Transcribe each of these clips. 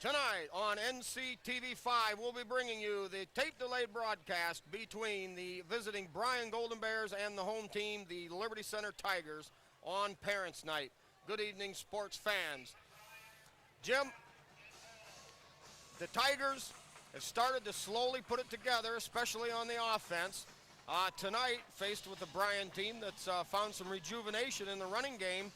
Tonight on NCTV5, we'll be bringing you the tape-delayed broadcast between the visiting Bryan Golden Bears and the home team, the Liberty Center Tigers, on Parents' Night. Good evening, sports fans. Jim, the Tigers have started to slowly put it together, especially on the offense. Tonight, faced with the Bryan team that's found some rejuvenation in the running game.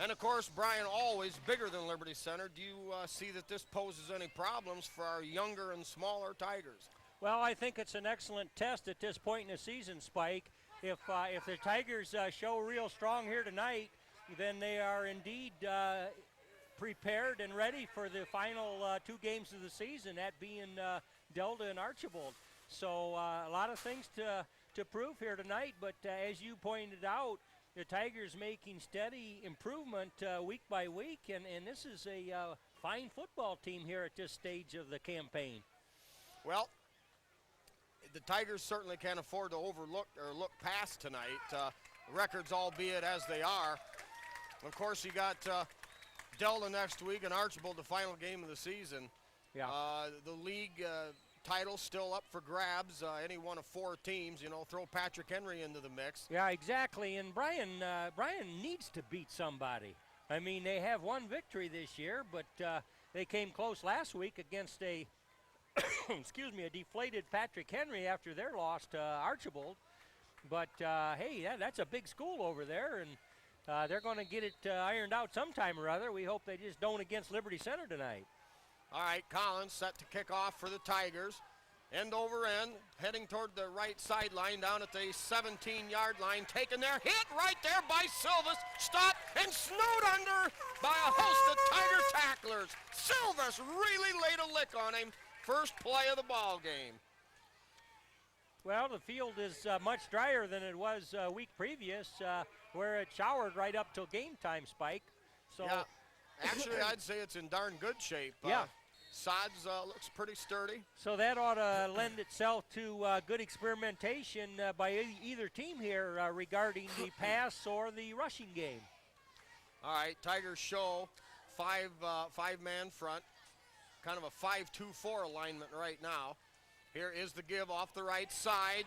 And, of course, Bryan always bigger than Liberty Center. Do you see that this poses any problems for our younger and smaller Tigers? Well, I think it's an excellent test at this point in the season, Spike. If the Tigers show real strong here tonight, then they are indeed prepared and ready for the final 2 games of the season, that being Delta and Archibald. So a lot of things to prove here tonight, but as you pointed out, the Tigers making steady improvement week by week, and this is a fine football team here at this stage of the campaign. Well, the Tigers certainly can't afford to overlook or look past tonight. Records albeit as they are. Of course, you got Delta next week and Archibald, the final game of the season. Yeah. The league title still up for grabs. Any one of 4 teams, throw Patrick Henry into the mix. Yeah, exactly. And Bryan needs to beat somebody. I mean, they have one victory this year, but they came close last week against a, a deflated Patrick Henry after their loss to Archibald. But, hey, that's a big school over there, and they're going to get it ironed out sometime or other. We hope they just don't against Liberty Center tonight. All right, Collins set to kick off for the Tigers. End over end, heading toward the right sideline down at the 17-yard line. Taken there, hit right there by Silvas. Stopped and snowed under by a host of Tiger tacklers. Silvas really laid a lick on him. First play of the ball game. Well, the field is much drier than it was week previous, where it showered right up till game time, Spike. So, yeah, actually, I'd say it's in darn good shape. Yeah. Sods looks pretty sturdy. So that ought to lend itself to good experimentation by either team here regarding the pass or the rushing game. All right, Tigers show five-man front, kind of a 5-2-4 alignment right now. Here is the give off the right side,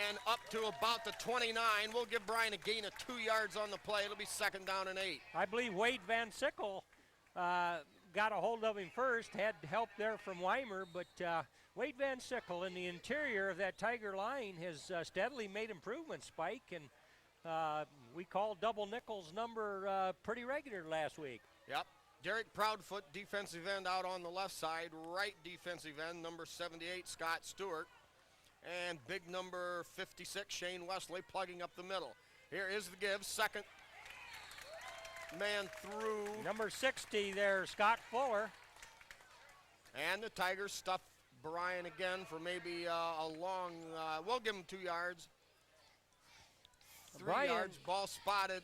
and up to about the 29. We'll give Bryan a gain of 2 yards on the play. It'll be 2nd down and 8. I believe Wade Van Sickle got a hold of him first, had help there from Weimer, but Wade Van Sickle in the interior of that Tiger line has steadily made improvements, Spike, and we called double nickels number pretty regular last week. Yep. Derek Proudfoot, defensive end out on the left side, right defensive end, number 78, Scott Stewart, and big number 56, Shane Wesley, plugging up the middle. Here is the give, second man through. Number 60 there, Scott Fuller. And the Tigers stuff Bryan again for maybe a long, we'll give him 2 yards. 3 yards, ball spotted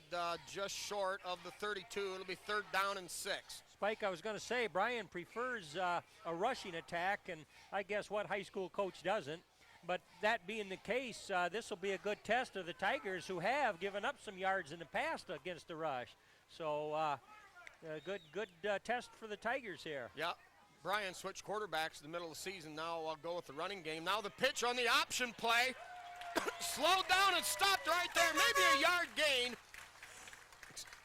just short of the 32. It'll be 3rd down and 6. Spike, I was going to say, Bryan prefers a rushing attack, and I guess what high school coach doesn't. But that being the case, this will be a good test of the Tigers, who have given up some yards in the past against the rush. So good test for the Tigers here. Yeah, Bryan switched quarterbacks in the middle of the season. Now I'll go with the running game. Now the pitch on the option play. Slowed down and stopped right there. Maybe a yard gain.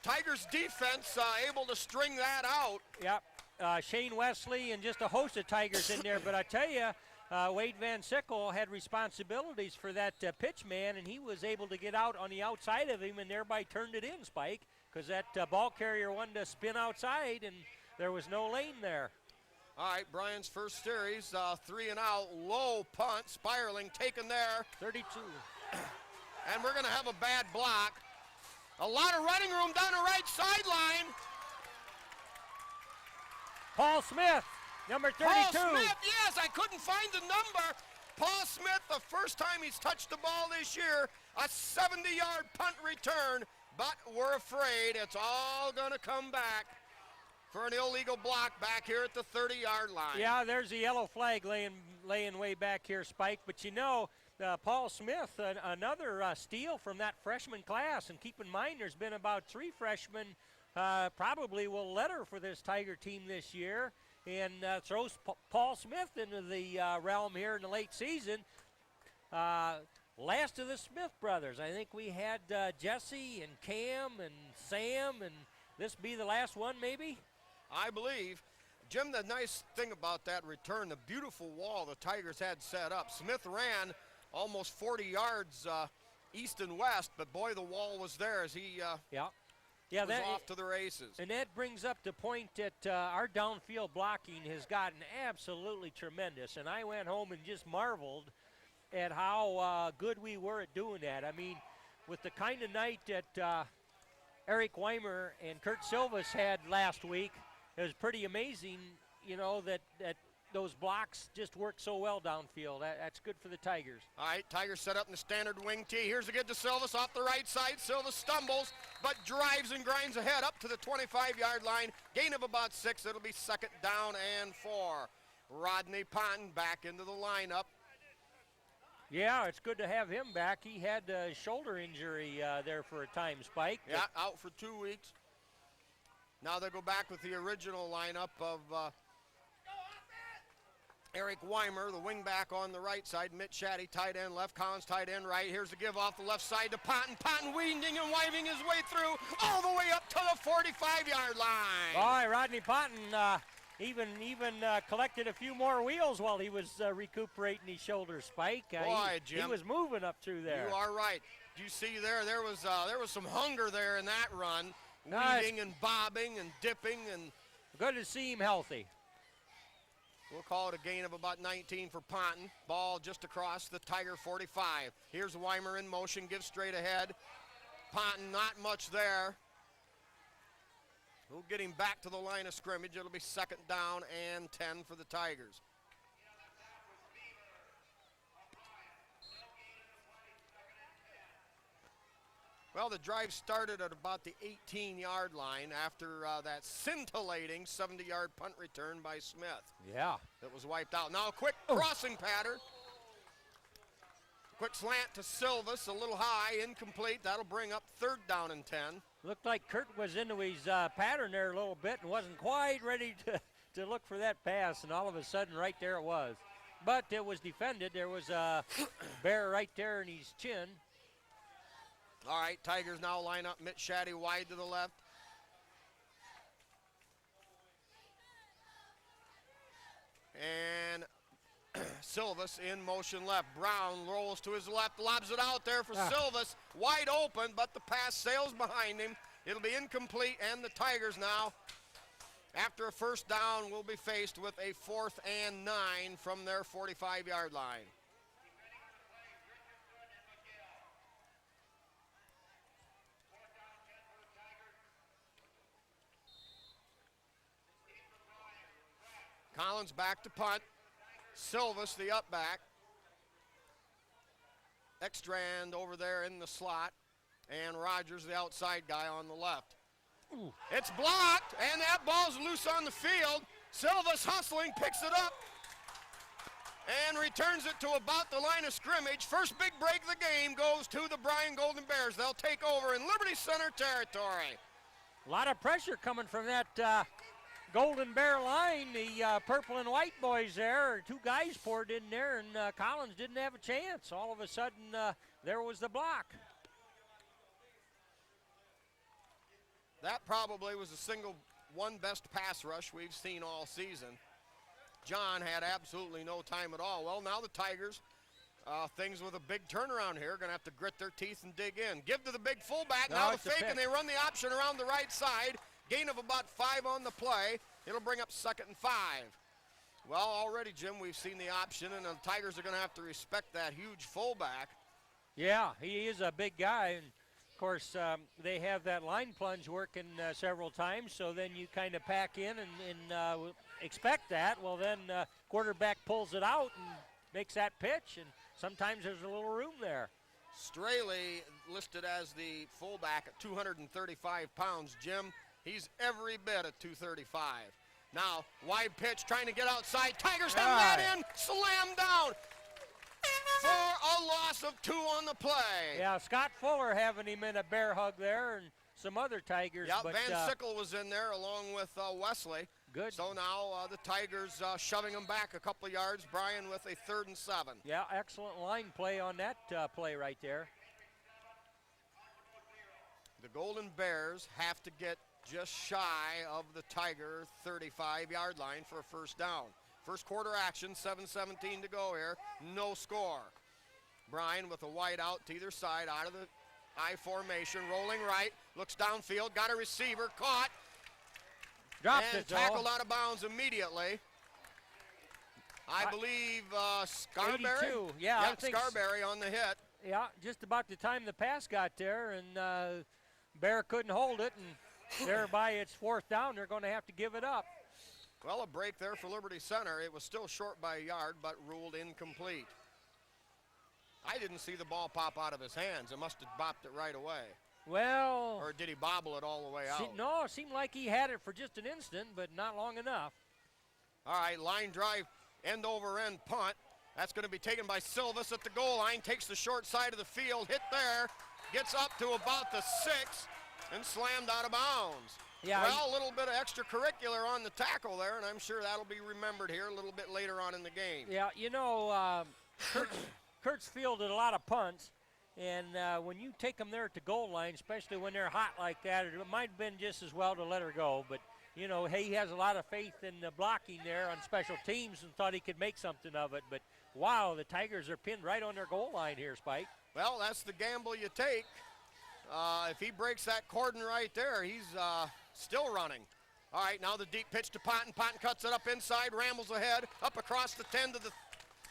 Tigers defense able to string that out. Yep, Shane Wesley and just a host of Tigers in there. But I tell you, Wade Van Sickle had responsibilities for that pitch man, and he was able to get out on the outside of him and thereby turned it in, Spike, because that ball carrier wanted to spin outside, and there was no lane there. All right, Bryan's first series, 3 and out, low punt, spiraling, taken there. 32. And we're going to have a bad block. A lot of running room down the right sideline. Paul Smith, number 32. Paul Smith, yes, I couldn't find the number. Paul Smith, the first time he's touched the ball this year, a 70-yard punt return, but we're afraid it's all going to come back for an illegal block back here at the 30-yard line. Yeah, there's a yellow flag laying way back here, Spike. But you know, Paul Smith, another steal from that freshman class. And keep in mind, there's been about 3 freshmen probably will letter for this Tiger team this year and throws Paul Smith into the realm here in the late season. Last of the Smith brothers. I think we had Jesse and Cam and Sam, and this be the last one maybe? I believe. Jim, the nice thing about that return, the beautiful wall the Tigers had set up. Smith ran almost 40 yards east and west, but boy, the wall was there as he was off to the races. And that brings up the point that our downfield blocking has gotten absolutely tremendous, and I went home and just marveled at how good we were at doing that. I mean, with the kind of night that Eric Weimer and Kurt Silvas had last week, it was pretty amazing, you know, that those blocks just work so well downfield. That's good for the Tigers. All right, Tigers set up in the standard wing tee. Here's a get to Silvas off the right side. Silvas stumbles, but drives and grinds ahead up to the 25-yard line. Gain of about 6. It'll be 2nd down and 4. Rodney Ponton back into the lineup. Yeah, it's good to have him back. He had a shoulder injury there for a time, Spike. Yeah, out for 2 weeks. Now they go back with the original lineup of Eric Weimer, the wingback on the right side, Mitch Shaddy, tight end left, Collins, tight end right. Here's the give off the left side to Ponton. Ponton weaving and wiving his way through all the way up to the 45-yard line. Boy, Rodney Ponton even collected a few more wheels while he was recuperating his shoulder, Spike. Boy, Jim, he was moving up through there. You are right. You see there was some hunger there in that run. Weaving and bobbing and dipping, and good to see him healthy. We'll call it a gain of about 19 for Ponton. Ball just across the Tiger 45. Here's Weimer in motion, gives straight ahead. Ponton not much there. We'll get him back to the line of scrimmage. It'll be 2nd down and 10 for the Tigers. Well, the drive started at about the 18-yard line after that scintillating 70-yard punt return by Smith. Yeah. That was wiped out. Now a quick crossing pattern. Quick slant to Silvas, a little high, incomplete. That'll bring up 3rd down and 10. Looked like Kurt was into his pattern there a little bit and wasn't quite ready to look for that pass, and all of a sudden right there it was. But it was defended. There was a bear right there in his chin. All right, Tigers now line up. Mitch Shaddy wide to the left. And Silvas in motion left. Brown rolls to his left, lobs it out there for Silvas. Wide open, but the pass sails behind him. It'll be incomplete, and the Tigers now, after a 1st down, will be faced with a 4th and 9 from their 45-yard line. Collins back to punt. Silvas, the up back. Ekstrand over there in the slot. And Rogers, the outside guy on the left. Ooh. It's blocked, and that ball's loose on the field. Silvas hustling, picks it up, and returns it to about the line of scrimmage. First big break of the game goes to the Bryan Golden Bears. They'll take over in Liberty Center territory. A lot of pressure coming from that Golden Bear line. The purple and white boys there, 2 guys poured in there, and Collins didn't have a chance. All of a sudden, there was the block. That probably was the single one best pass rush we've seen all season. John had absolutely no time at all. Well, now the Tigers, things with a big turnaround here, going to have to grit their teeth and dig in. Give to the big fullback. Now the fake, and they run the option around the right side. Gain of about 5 on the play. It'll bring up 2nd and 5. Well, already, Jim, we've seen the option, and the Tigers are going to have to respect that huge fullback. Yeah, he is a big guy. And of course, they have that line plunge working several times, so then you kind of pack in and expect that. Well, then quarterback pulls it out and makes that pitch, and sometimes there's a little room there. Straley listed as the fullback at 235 pounds. Jim, he's every bit at 235. Now, wide pitch, trying to get outside. Tigers have that in, slam down for a loss of 2 on the play. Yeah, Scott Fuller having him in a bear hug there, and some other Tigers. Yeah, but, Van Sickle was in there along with Wesley. Good. So now the Tigers shoving them back a couple of yards. Bryan with a 3rd and 7. Yeah, excellent line play on that play right there. The Golden Bears have to get just shy of the Tiger 35-yard line for a first down. First quarter action, 7:17 to go here. No score. Bryan with a wide out to either side, out of the I formation, rolling right, looks downfield, got a receiver, caught, Dropped and it, tackled though. out of bounds immediately. I believe Scarberry. 82. Yeah, I think Scarberry on the hit. Yeah, just about the time the pass got there, and Bear couldn't hold it, and thereby it's 4th down. They're going to have to give it up. Well, a break there for Liberty Center. It was still short by a yard, but ruled incomplete. I didn't see the ball pop out of his hands. It must have bopped it right away. Well, or did he bobble it all the way out? No, it seemed like he had it for just an instant, but not long enough. All right, line drive, end over end punt. That's going to be taken by Silvas at the goal line. Takes the short side of the field, hit there, gets up to about the 6, and slammed out of bounds. Yeah, well, a little bit of extracurricular on the tackle there, and I'm sure that'll be remembered here a little bit later on in the game. Yeah, you know, Kurt's fielded a lot of punts, and when you take them there at the goal line, especially when they're hot like that, it might have been just as well to let her go. But, you know, he has a lot of faith in the blocking there on special teams and thought he could make something of it. But, wow, the Tigers are pinned right on their goal line here, Spike. Well, that's the gamble you take. If he breaks that cordon right there, he's still running. All right, now the deep pitch to Ponton. Ponton cuts it up inside, rambles ahead, up across the 10 to the,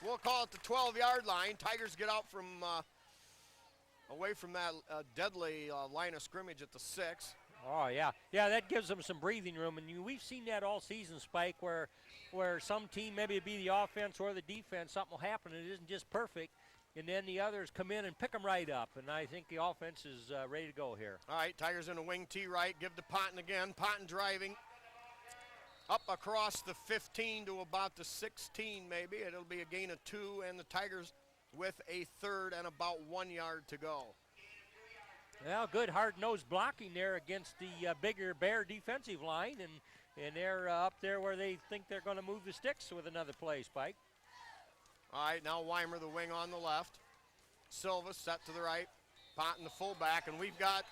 we'll call it the 12-yard line. Tigers get out from away from that deadly line of scrimmage at the 6. Oh, yeah. Yeah, that gives them some breathing room. And we've seen that all season, Spike, where some team, maybe it be the offense or the defense, something will happen. It isn't just perfect. And then the others come in and pick them right up. And I think the offense is ready to go here. All right, Tigers in a wing T right. Give to Ponton again. Ponton driving up across the 15 to about the 16 maybe. It'll be a gain of 2, and the Tigers with a 3rd and about 1 yard to go. Well, good hard-nosed blocking there against the bigger Bear defensive line. And they're up there where they think they're going to move the sticks with another play, Spike. All right, now Weimer the wing on the left. Silva set to the right. Ponton the fullback, and we've got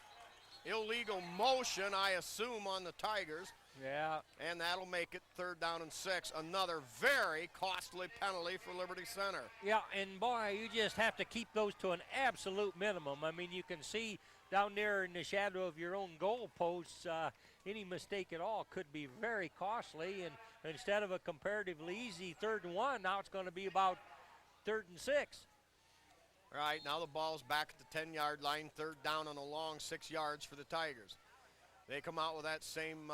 illegal motion, I assume, on the Tigers. Yeah. And that'll make it 3rd down and 6. Another very costly penalty for Liberty Center. Yeah, and boy, you just have to keep those to an absolute minimum. I mean, you can see down there in the shadow of your own goal posts, any mistake at all could be very costly. And instead of a comparatively easy 3rd and 1, now it's going to be about 3rd and 6. All right, now the ball's back at the 10-yard line, 3rd down and a long 6 yards for the Tigers. They come out with that same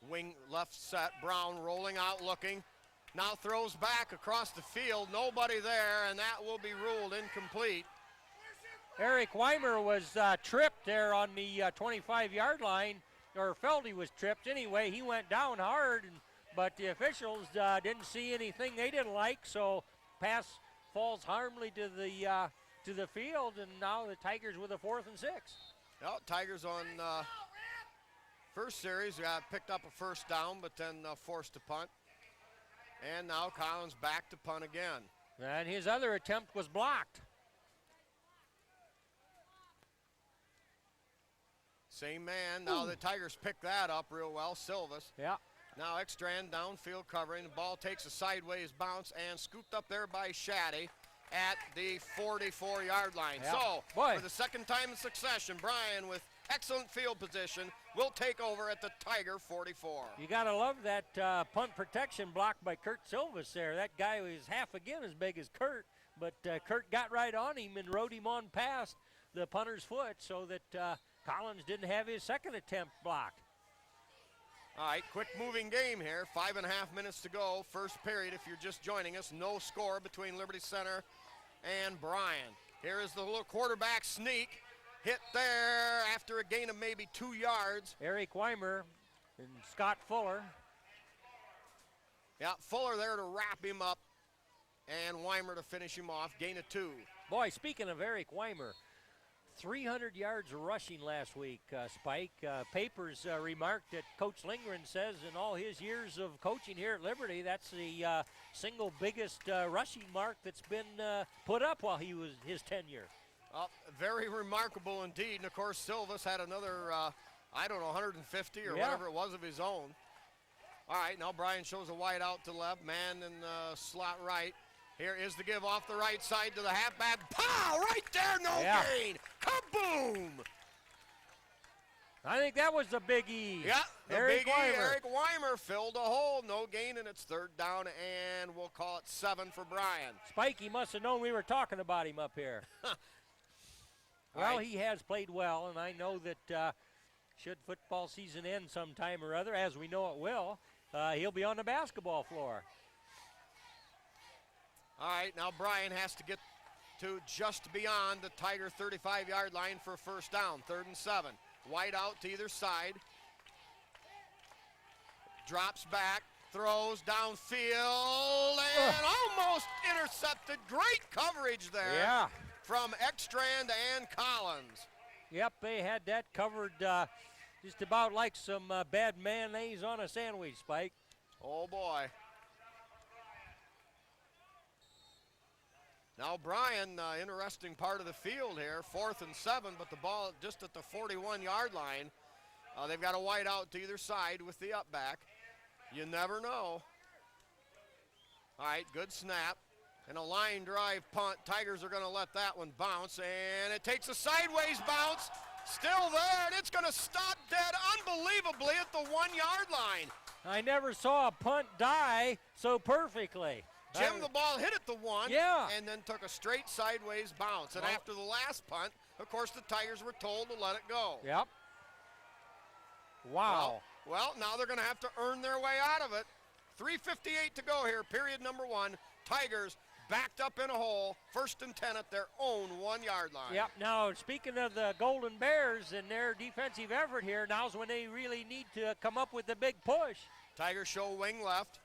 wing left set. Brown rolling out, looking. Now throws back across the field. Nobody there, and that will be ruled incomplete. Eric Weimer was tripped there on the 25-yard line, or felt he was tripped. Anyway, he went down hard, but the officials didn't see anything they didn't like, so pass falls harmlessly to the field, and now the Tigers with a 4th and 6. Well, Tigers on first series picked up a 1st down, but then forced to punt. And now Collins back to punt again. And his other attempt was blocked. Same man. Now the Tigers pick that up real well. Silvas. Yeah. Now Ekstrand downfield covering. The ball takes a sideways bounce and scooped up there by Shaddy at the 44-yard line. Yeah. So, Boy. for the second time in succession, Bryan with excellent field position will take over at the Tiger 44. You got to love that punt protection block by Kurt Silvas there. That guy was half again as big as Kurt, but Kurt got right on him and rode him on past the punter's foot so that Collins didn't have his second attempt blocked. All right, quick moving game here. 5.5 minutes to go. First period, if you're just joining us. No score between Liberty Center and Bryan. Here is the little quarterback sneak. Hit there after a gain of maybe 2 yards. Eric Weimer and Scott Fuller. Yeah, Fuller there to wrap him up and Weimer to finish him off. Gain of 2. Boy, speaking of Eric Weimer, 300 yards rushing last week, Spike. Papers remarked that Coach Lindgren says in all his years of coaching here at Liberty, that's the single biggest rushing mark that's been put up while he was his tenure. Very remarkable indeed. And, of course, Silvas had another, 150 or whatever it was of his own. All right, now Bryan shows a wide out to left, man in slot right. Here is the give off the right side to the halfback. Pow! Right there, no gain. Kaboom! I think that was the Big E. Yeah, the Eric Big E, Weimer. Eric Weimer filled a hole. No gain, and it's 3rd down, and we'll call it 7 for Bryan. Spike, he must have known we were talking about him up here. Well, he has played well, and I know that should football season end sometime or other, as we know it will, he'll be on the basketball floor. All right, now Bryan has to get to just beyond the Tiger 35-yard line for a 1st down, 3rd and 7. Wide out to either side. Drops back, throws downfield, and almost intercepted. Great coverage there from Ekstrand and Collins. Yep, they had that covered just about like some bad mayonnaise on a sandwich, Spike. Oh, boy. Now Bryan, interesting part of the field here, 4th and 7, but the ball just at the 41-yard line. They've got a wide out to either side with the up back. You never know. All right, good snap. And a line drive punt. Tigers are going to let that one bounce, and it takes a sideways bounce. Still there, and it's going to stop dead unbelievably at the 1-yard line. I never saw a punt die so perfectly. Jim, the ball hit at the 1 and then took a straight sideways bounce. And after the last punt, of course, the Tigers were told to let it go. Yep. Wow. Well, now they're going to have to earn their way out of it. 3:58 to go here, period number 1. Tigers backed up in a hole, 1st and 10 at their own 1-yard line. Yep. Now, speaking of the Golden Bears and their defensive effort here, now's when they really need to come up with a big push. Tigers show wing left.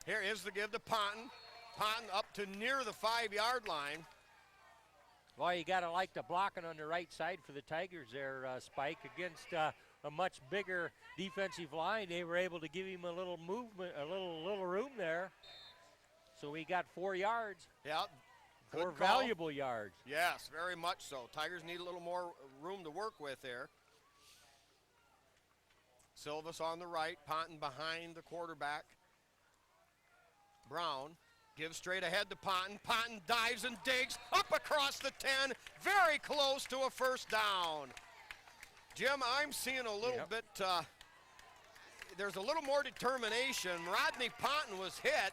Here is the give to Ponton. Ponton up to near the 5-yard line. Boy, you got to like the blocking on the right side for the Tigers there, Spike, against a much bigger defensive line. They were able to give him a little movement, a little room there. So he got 4 yards. Yeah. 4 valuable yards. Yes, very much so. Tigers need a little more room to work with there. Silvas on the right, Ponton behind the quarterback. Brown gives straight ahead to Ponton. Ponton dives and digs up across the 10, very close to a 1st down. Jim, I'm seeing a little bit, there's a little more determination. Rodney Ponton was hit,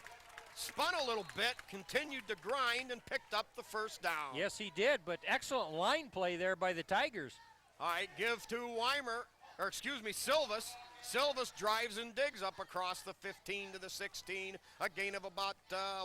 spun a little bit, continued to grind, and picked up the 1st down. Yes, he did, but excellent line play there by the Tigers. All right, give to Silvas. Silvas drives and digs up across the 15 to the 16. A gain of about,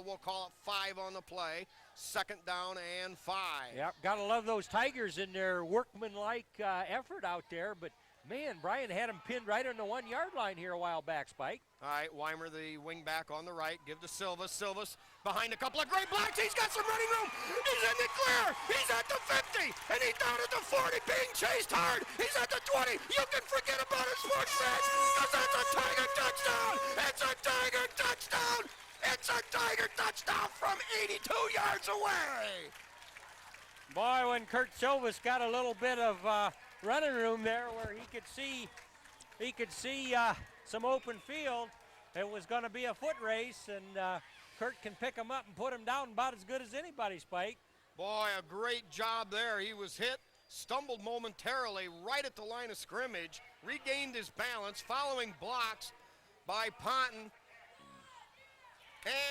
we'll call it 5 on the play. 2nd down and 5. Yep, gotta love those Tigers in their workmanlike effort out there. But, man, Bryan had him pinned right on the 1-yard line here a while back, Spike. All right, Weimer, the wing back on the right. Give to Silvas. Silvas behind a couple of great blocks. He's got some running room. He's in the clear. He's at the 50, and he's down at the 40, being chased hard. He's at the 20. You can forget about his sports fans, because that's a Tiger touchdown. It's a Tiger touchdown. It's a Tiger touchdown from 82 yards away. Boy, when Kurt Silvas got a little bit of running room there where he could see some open field, it was going to be a foot race, and Kurt can pick him up and put him down about as good as anybody, Spike. Boy, a great job there. He was hit, stumbled momentarily right at the line of scrimmage, regained his balance, following blocks by Ponton.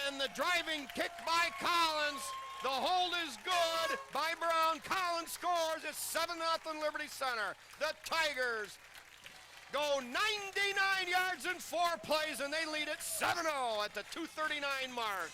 And the driving kick by Collins. The hold is good by Brown. Collins scores. It's 7-0 Liberty Center. The Tigers go 99 yards in 4 plays, and they lead it 7-0 at the 2:39 mark.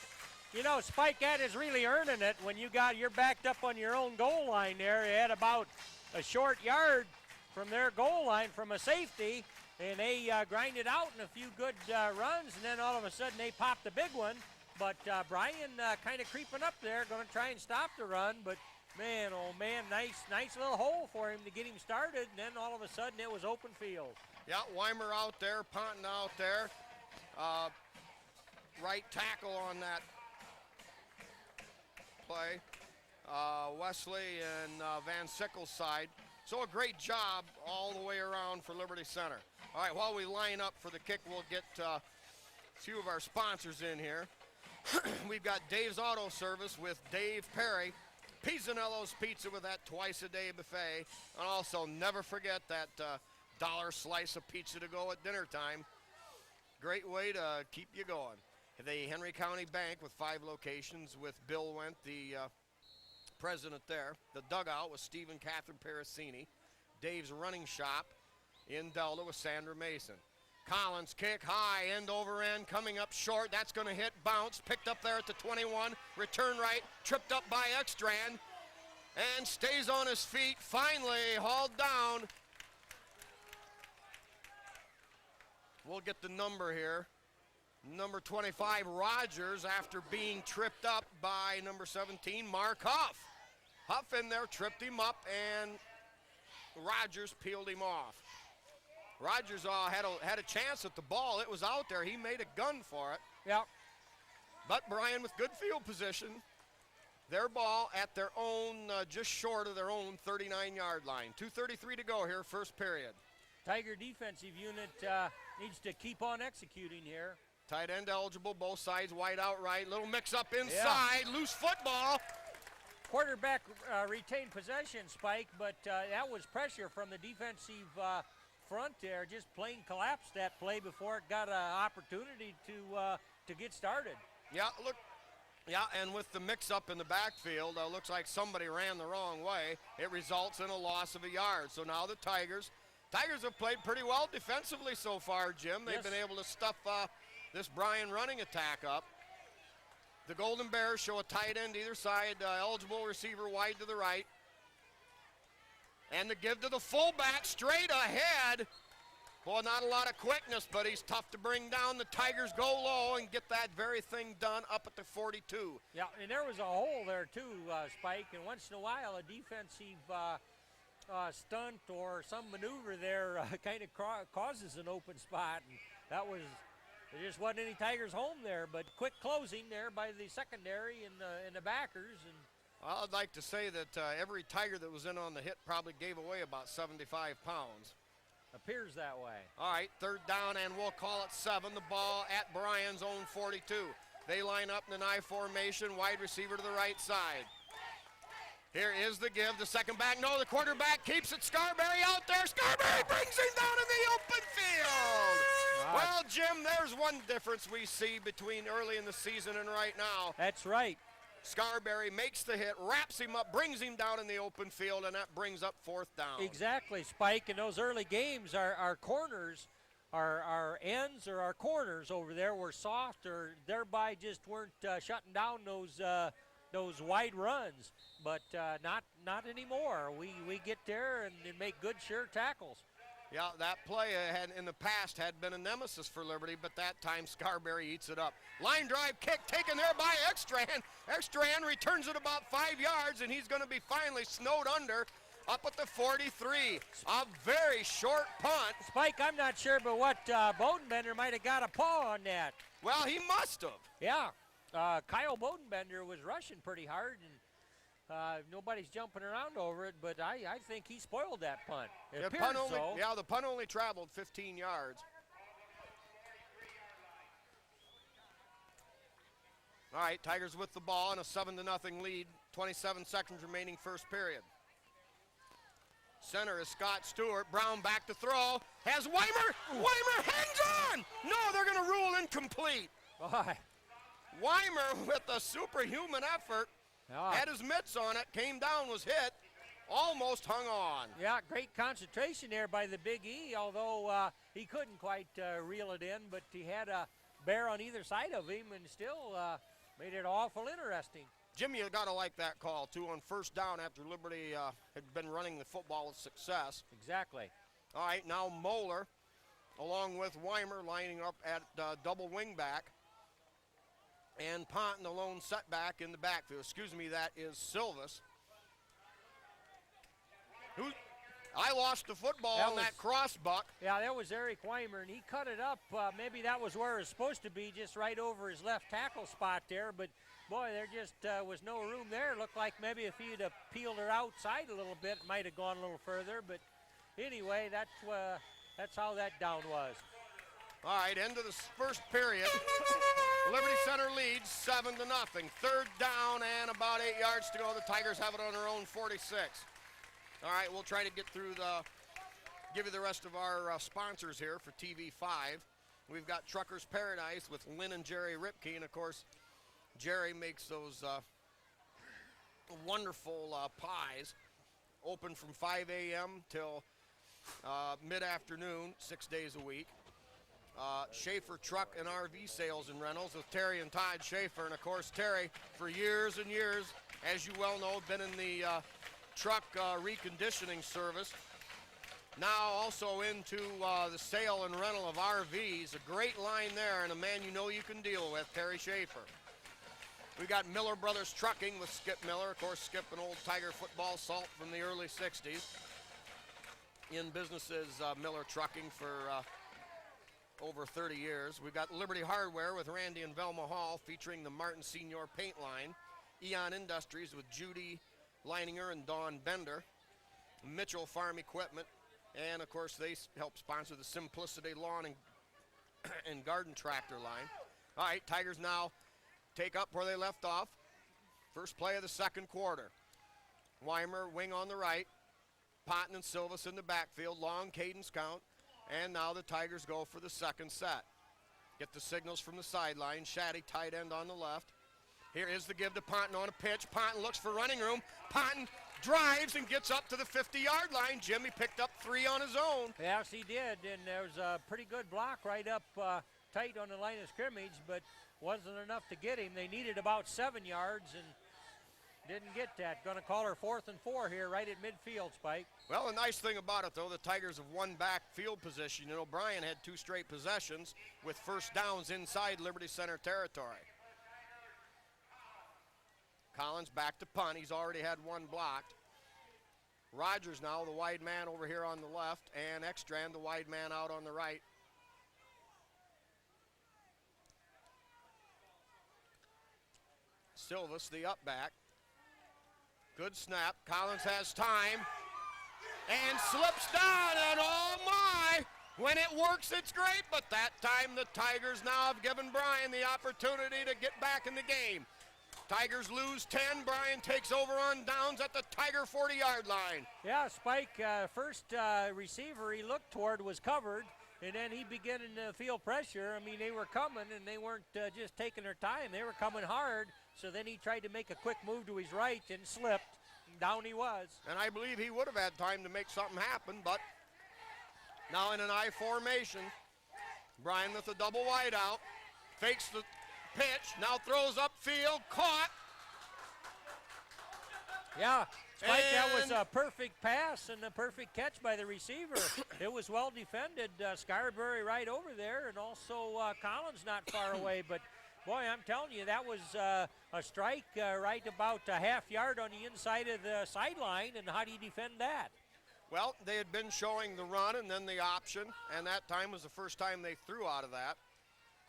You know, Spike, that is really earning it when you're backed up on your own goal line there. You had about a short yard from their goal line from a safety, and they grinded out in a few good runs, and then all of a sudden they popped the big one. But Bryan kind of creeping up there, going to try and stop the run, but Man, oh man, nice little hole for him to get him started, and then all of a sudden it was open field. Yeah, Weimer out there, punting out there. Right tackle on that play. Wesley and Van Sickle's side. So a great job all the way around for Liberty Center. All right, while we line up for the kick, we'll get a few of our sponsors in here. We've got Dave's Auto Service with Dave Perry. Pizzanello's Pizza with that twice-a-day buffet. And also, never forget that dollar slice of pizza to go at dinner time. Great way to keep you going. The Henry County Bank with 5 locations with Bill Wendt, the president there. The Dugout with Steve and Catherine Parasini. Dave's Running Shop in Delta with Sandra Mason. Collins kick high, end over end, coming up short. That's going to hit, bounce, picked up there at the 21. Return right, tripped up by Ekstrand, and stays on his feet. Finally hauled down. We'll get the number here. Number 25, Rogers, after being tripped up by number 17, Mark Huff. Huff in there, tripped him up, and Rogers peeled him off. Rogers had a chance at the ball. It was out there. He made a gun for it. Yeah. But Bryan with good field position. Their ball at their own, just short of their own 39-yard line. 2:33 to go here, first period. Tiger defensive unit needs to keep on executing here. Tight end eligible, both sides wide out right. Little mix up inside, loose football. Quarterback retained possession, Spike, but that was pressure from the defensive front there. Just plain collapsed that play before it got an opportunity to get started. Yeah, look. Yeah, and with the mix-up in the backfield, looks like somebody ran the wrong way. It results in a loss of a yard. So now the Tigers have played pretty well defensively so far, Jim. They've been able to stuff this Bryan running attack up. The Golden Bears show a tight end either side, eligible receiver wide to the right. And the give to the fullback straight ahead. Well, not a lot of quickness, but he's tough to bring down. The Tigers go low and get that very thing done up at the 42. Yeah, and there was a hole there too, Spike, and once in a while a defensive stunt or some maneuver there kind of causes an open spot. And there just wasn't any Tigers home there, but quick closing there by the secondary and the backers. And well, I'd like to say that every Tiger that was in on the hit probably gave away about 75 pounds. Appears that way. All right, third down, and we'll call it 7. The ball at Bryan's own 42. They line up in an I formation, wide receiver to the right side. Here is the give, the second back. No, the quarterback keeps it. Scarberry out there. Scarberry brings him down in the open field. Well, Jim, there's one difference we see between early in the season and right now. That's right. Scarberry makes the hit, wraps him up, brings him down in the open field, and that brings up fourth down. Exactly, Spike. In those early games, our corners, our ends or our corners over there were soft, or thereby just weren't shutting down those wide runs. But not anymore. We get there and make good, sure tackles. Yeah, that play in the past had been a nemesis for Liberty, but that time Scarberry eats it up. Line drive kick taken there by Ekstrand. Ekstrand returns it about 5 yards, and he's going to be finally snowed under up at the 43. A very short punt. Spike, I'm not sure, but what Bodenbender might have got a paw on that. Well, he must have. Yeah, Kyle Bodenbender was rushing pretty hard, and nobody's jumping around over it, but I think he spoiled that punt. It appeared so. Yeah, the punt only traveled 15 yards. All right, Tigers with the ball and a 7-0 lead. 27 seconds remaining first period. Center is Scott Stewart. Brown back to throw. Has Weimer. Weimer hangs on. No, they're going to rule incomplete. Why? Weimer with a superhuman effort. Had his mitts on it, came down, was hit, almost hung on. Yeah, great concentration there by the Big E, although he couldn't quite reel it in, but he had a bear on either side of him and still made it awful interesting. Jimmy, you got to like that call, too, on first down after Liberty had been running the football with success. Exactly. All right, now Moeller, along with Weimer, lining up at double wingback. And Ponton, the lone setback in the backfield. Excuse me, that is Silvas. I lost the football on that cross buck. Yeah, that was Eric Weimer, and he cut it up. Maybe that was where it was supposed to be, just right over his left tackle spot there. But, boy, there just was no room there. Looked like maybe if he'd have peeled her outside a little bit, it might have gone a little further. But anyway, that's how that down was. All right, end of the first period. Liberty Center leads 7-0. Third down and about 8 yards to go. The Tigers have it on their own 46. All right, we'll try to get through give you the rest of our sponsors here for TV5. We've got Trucker's Paradise with Lynn and Jerry Ripke, and of course, Jerry makes those wonderful pies, open from 5 a.m. till mid-afternoon, 6 days a week. Schaefer Truck and RV Sales and Rentals with Terry and Todd Schaefer, and of course, Terry, for years and years, as you well know, been in the truck reconditioning service. Now also into the sale and rental of RVs. A great line there, and a man you know you can deal with, Terry Schaefer. We got Miller Brothers Trucking with Skip Miller. Of course, Skip, an old Tiger football salt from the early 60s. In business as Miller Trucking for over 30 years. We've got Liberty Hardware with Randy and Velma Hall, featuring the Martin Senior paint line. Eon Industries with Judy Leininger and Dawn Bender. Mitchell Farm Equipment, and of course they help sponsor the Simplicity Lawn and Garden Tractor line. All right, Tigers now take up where they left off. First play of the second quarter. Weimer, wing on the right. Potton and Silvas in the backfield, long cadence count. And now the Tigers go for the second set. Get the signals from the sideline. Shaddy, tight end on the left. Here is the give to Ponton on a pitch. Ponton looks for running room. Ponton drives and gets up to the 50-yard line. Jimmy picked up 3 on his own. Yes, he did, and there was a pretty good block right up tight on the line of scrimmage, but wasn't enough to get him. They needed about 7 yards and didn't get that. Going to call her 4th and 4 here right at midfield, Spike. Well, the nice thing about it, though, the Tigers have won back field position. You know, Bryan had 2 straight possessions with first downs inside Liberty Center territory. Collins back to punt. He's already had 1 blocked. Rogers now, the wide man over here on the left, and Ekstrand, the wide man out on the right. Silvas, the up back. Good snap. Collins has time and slips down, and oh my! When it works, it's great, but that time the Tigers now have given Bryan the opportunity to get back in the game. Tigers lose 10. Bryan takes over on downs at the Tiger 40-yard line. Yeah, Spike, first receiver he looked toward was covered, and then he began to feel pressure. I mean, they were coming, and they weren't just taking their time. They were coming hard, so then he tried to make a quick move to his right and slipped. And down he was. And I believe he would have had time to make something happen, but now in an I formation, Bryan with a double wide out, fakes the pitch, now throws upfield, caught. Yeah, Spike, that was a perfect pass and a perfect catch by the receiver. It was well defended. Scarberry right over there, and also Collins not far away. But, boy, I'm telling you, that was a strike right about a half yard on the inside of the sideline, and how do you defend that? Well, they had been showing the run and then the option, and that time was the first time they threw out of that.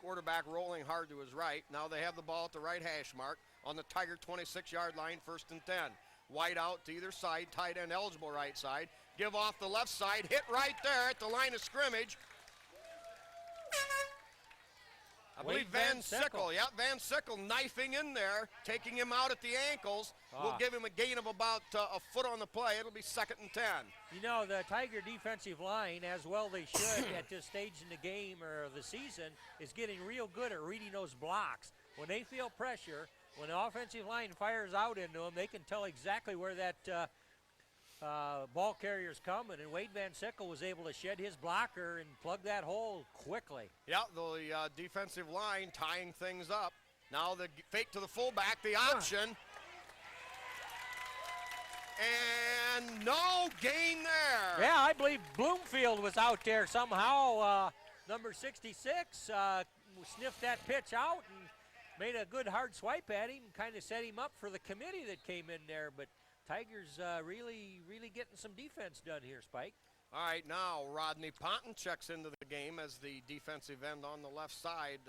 Quarterback rolling hard to his right. Now they have the ball at the right hash mark on the Tiger 26-yard line, 1st and 10. Wide out to either side, tight end eligible right side. Give off the left side, hit right there at the line of scrimmage. I believe Van Sickle. Yeah, Van Sickle knifing in there, taking him out at the ankles. We'll give him a gain of about a foot on the play. It'll be 2nd and 10. You know, the Tiger defensive line, as well they should at this stage in the game or the season, is getting real good at reading those blocks. When they feel pressure, when the offensive line fires out into them, they can tell exactly where that ball carrier's coming, and Wade Van Sickle was able to shed his blocker and plug that hole quickly. Yeah, the defensive line tying things up. Now the fake to the fullback, the option. And no gain there. Yeah, I believe Bloomfield was out there somehow. Number 66 sniffed that pitch out and made a good hard swipe at him, kind of set him up for the committee that came in there. But Tigers really getting some defense done here, Spike. All right, now Rodney Ponton checks into the game as the defensive end on the left side.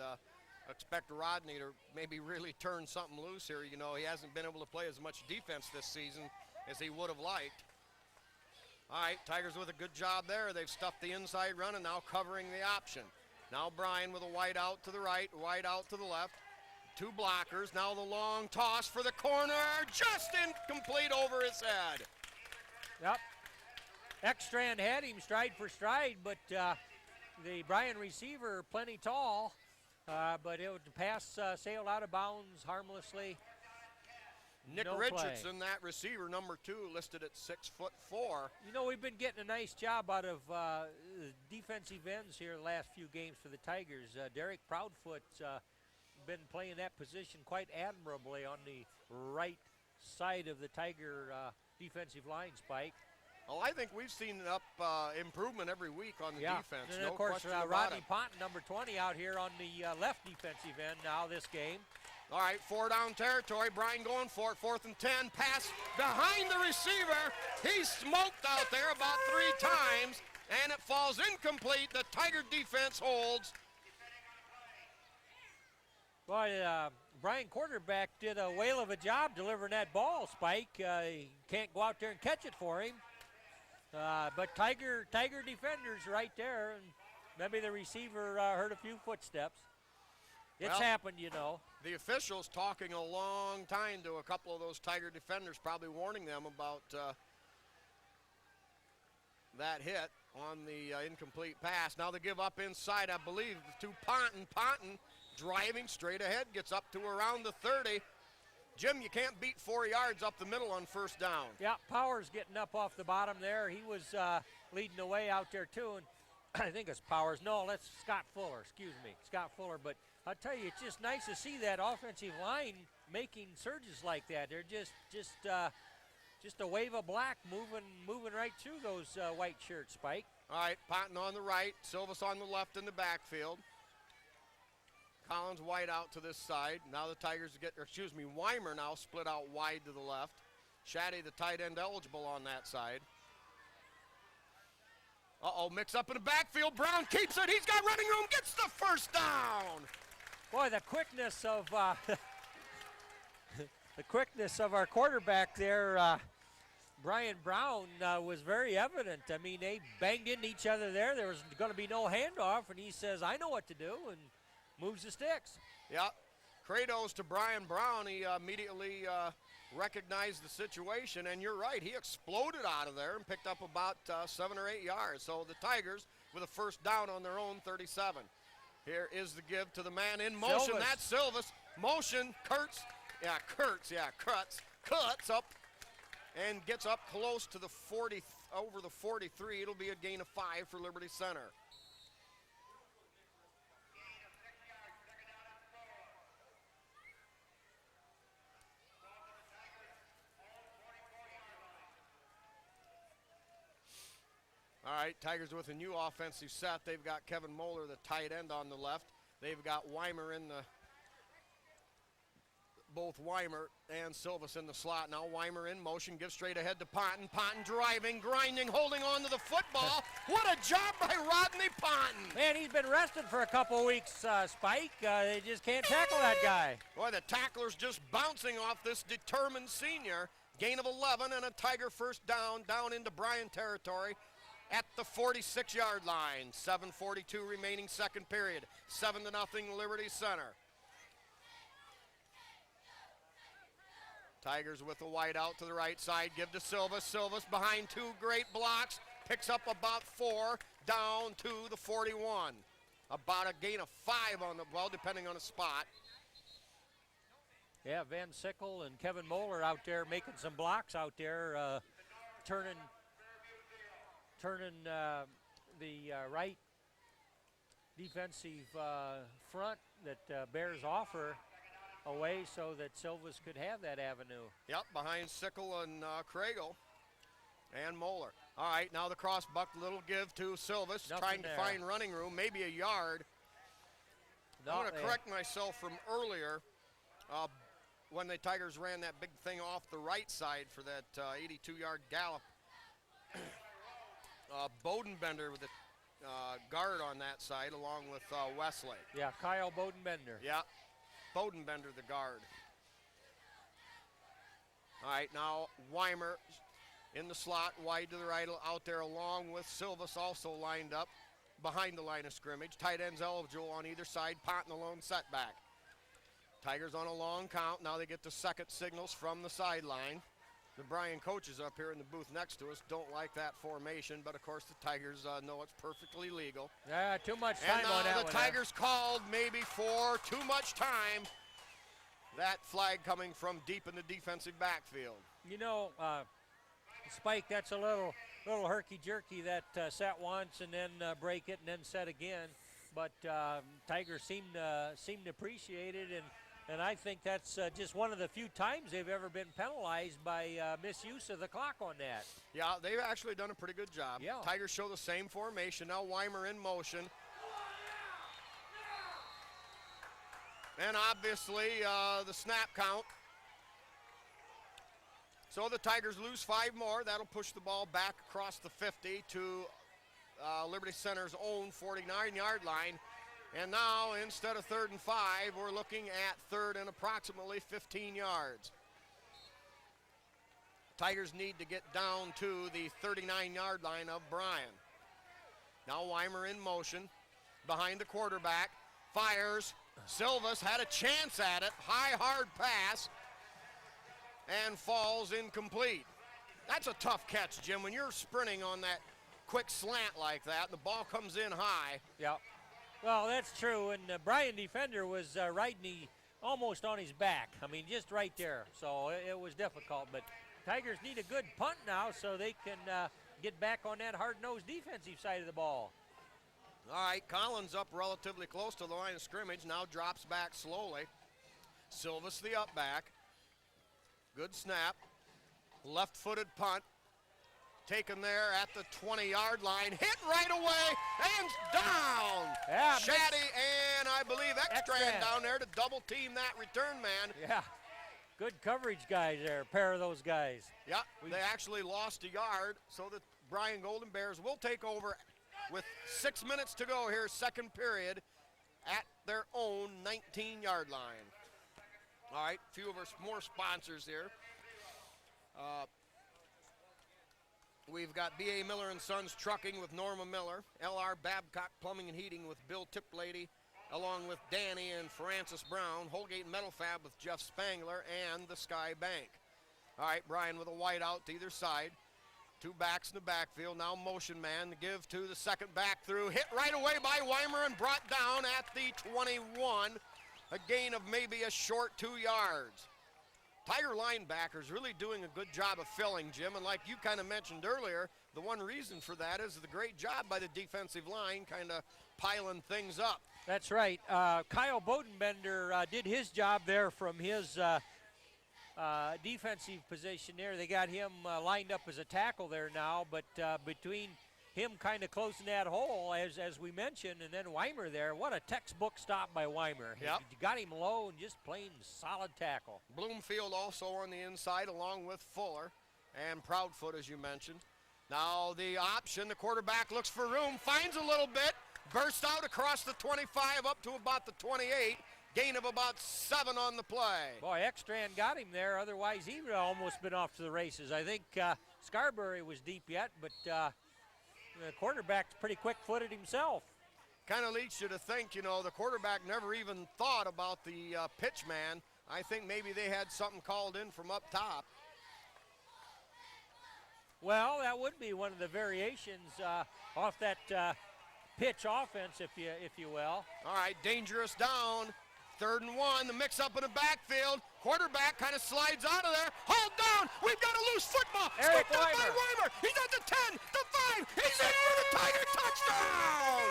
Expect Rodney to maybe really turn something loose here. You know, he hasn't been able to play as much defense this season as he would have liked. All right, Tigers with a good job there. They've stuffed the inside run and now covering the option. Now Bryan with a wide out to the right, wide out to the left. Two blockers. Now the long toss for the corner. Just incomplete over his head. Yep. Ekstrand had him stride for stride, but the Bryan receiver plenty tall. But the pass sailed out of bounds harmlessly. Nick No Richardson, that receiver, number 2, listed at 6'4". You know, we've been getting a nice job out of defensive ends here the last few games for the Tigers. Derek Proudfoot's been playing that position quite admirably on the right side of the Tiger defensive line, Spike. Well, I think we've seen improvement every week on the defense. And no of course, question about Rodney it. Ponton, number 20, out here on the left defensive end now this game. All right, 4 down territory. Bryan going for it. 4th and 10. Pass behind the receiver. He's smoked out there about 3 times, and it falls incomplete. The Tiger defense holds. Boy, Bryan quarterback did a whale of a job delivering that ball, Spike. He can't go out there and catch it for him. But Tiger defenders right there, and maybe the receiver heard a few footsteps. It's happened, you know. The officials talking a long time to a couple of those Tiger defenders, probably warning them about that hit on the incomplete pass. Now they give up inside, I believe, to Ponton. Ponton driving straight ahead, gets up to around the 30. Jim, you can't beat 4 yards up the middle on 1st down. Yeah, Powers getting up off the bottom there. He was leading the way out there too, and I think it's Powers. No, that's Scott Fuller, excuse me, Scott Fuller. But I'll tell you, it's just nice to see that offensive line making surges like that. They're just a wave of black moving right through those white shirts, Spike. All right, Ponton on the right, Silvas on the left in the backfield. Collins wide out to this side. Now the Tigers Weimer now split out wide to the left. Shaddy, the tight end, eligible on that side. Mix up in the backfield. Brown keeps it. He's got running room. Gets the 1st down. Boy, the quickness of the quickness of our quarterback there, Bryan Brown, was very evident. I mean, they banged into each other there. There was going to be no handoff, and he says, "I know what to do," and moves the sticks. Yeah, Kratos to Bryan Brown. He immediately recognized the situation, and you're right. He exploded out of there and picked up about 7 or 8 yards. So the Tigers with a 1st down on their own 37. Here is the give to the man in motion. Silvas. That's Silvas. Motion, cuts up and gets up close to the 40, over the 43. It'll be a gain of 5 for Liberty Center. All right, Tigers with a new offensive set. They've got Kevin Moeller, the tight end, on the left. They've got Weimer in both Weimer and Silvas in the slot. Now Weimer in motion, gives straight ahead to Ponton. Ponton driving, grinding, holding on to the football. What a job by Rodney Ponton. Man, he's been rested for a couple of weeks, Spike. They just can't tackle that guy. Boy, the tackler's just bouncing off this determined senior. Gain of 11 and a Tiger 1st down into Bryan territory at the 46-yard line. 7:42 remaining 2nd period. 7-0 Liberty Center. Tigers with the wide out to the right side. Give to Silvas. Silvas behind 2 great blocks. Picks up about 4 down to the 41. About a gain of 5 on the, depending on the spot. Yeah, Van Sickle and Kevin Moeller out there making some blocks out there, turning the right defensive front that Bears offer away so that Silvas could have that avenue. Yep, behind Sickle and Kragel and Moeller. All right, now the cross buck, little give to Silvas, trying to find running room, maybe a yard. I'm going to correct myself from earlier. when the Tigers ran that big thing off the right side for that 82-yard gallop. Bodenbender with the guard on that side along with Wesley. Yeah, Kyle Bodenbender. Yeah, Bodenbender the guard. All right, now Weimer in the slot, wide to the right, out there along with Silvas also lined up behind the line of scrimmage. Tight ends eligible on either side, Pont in the lone setback. Tigers on a long count. Now they get the second signals from the sideline. The Bryan coaches up here in the booth next to us don't like that formation, but of course the Tigers know it's perfectly legal. Yeah, too much time and on that one. The Tigers called maybe for too much time. That flag coming from deep in the defensive backfield. You know, Spike, that's a little herky-jerky that set once and then break it and then set again. But Tigers seem to appreciate it, and I think that's just one of the few times they've ever been penalized by misuse of the clock on that. Yeah, they've actually done a pretty good job. Yeah. Tigers show the same formation. Now Weimer in motion. And obviously the snap count. So the Tigers lose 5 more. That'll push the ball back across the 50 to Liberty Center's own 49-yard line. And now, instead of 3rd and 5, we're looking at 3rd and approximately 15 yards. Tigers need to get down to the 39-yard line of Bryan. Now Weimer in motion, behind the quarterback, fires. Silvas had a chance at it, high, hard pass, and falls incomplete. That's a tough catch, Jim, when you're sprinting on that quick slant like that, and the ball comes in high. Yeah. Well, that's true, and the Bryan defender was riding almost on his back. I mean, just right there, so it was difficult. But Tigers need a good punt now so they can get back on that hard-nosed defensive side of the ball. All right, Collins up relatively close to the line of scrimmage, now drops back slowly. Silvas the up back. Good snap. Left-footed punt. Taken there at the 20-yard line, hit right away, and down. Yeah, Shaddy and I believe Ekstrand Ekstrand down there to double team that return man. Yeah, good coverage guys there, a pair of those guys. Yeah, they actually lost a yard, so the Bryan Golden Bears will take over with 6 minutes to go here, second period, at their own 19-yard line. All right, a few of our more sponsors here. We've got B.A. Miller & Sons Trucking with Norma Miller, L.R. Babcock Plumbing and Heating with Bill Tiplady, along with Danny and Francis Brown, Holgate Metal Fab with Jeff Spangler, and the Sky Bank. All right, Bryan with a wide out to either side. 2 backs in the backfield, now motion man to give to the second back through. Hit right away by Weimer and brought down at the 21. A gain of maybe a short 2 yards. Tiger linebackers really doing a good job of filling, Jim, and like you kind of mentioned earlier, the one reason for that is the great job by the defensive line kind of piling things up. That's right. Kyle Bodenbender did his job there from his defensive position there. They got him lined up as a tackle there now, but between him kind of closing that hole, as we mentioned, and then Weimer there, what a textbook stop by Weimer. Yep. He got him low and just plain solid tackle. Bloomfield also on the inside along with Fuller and Proudfoot, as you mentioned. Now the option, the quarterback looks for room, finds a little bit, bursts out across the 25 up to about the 28. Gain of about 7 on the play. Boy, Ekstrand got him there. Otherwise, he would have almost been off to the races. I think Scarberry was deep yet, but the quarterback's pretty quick-footed himself. Kind of leads you to think, you know, the quarterback never even thought about the pitch man. I think maybe they had something called in from up top. Well, that would be one of the variations off that pitch offense, if you will. All right, dangerous down. 3rd and 1, the mix-up in the backfield. Quarterback kind of slides out of there. Hold down! We've got a loose football! Eric Scooped up by Weimer. Weimer! He's at the 10, the 5! He's in for the Tiger touchdown!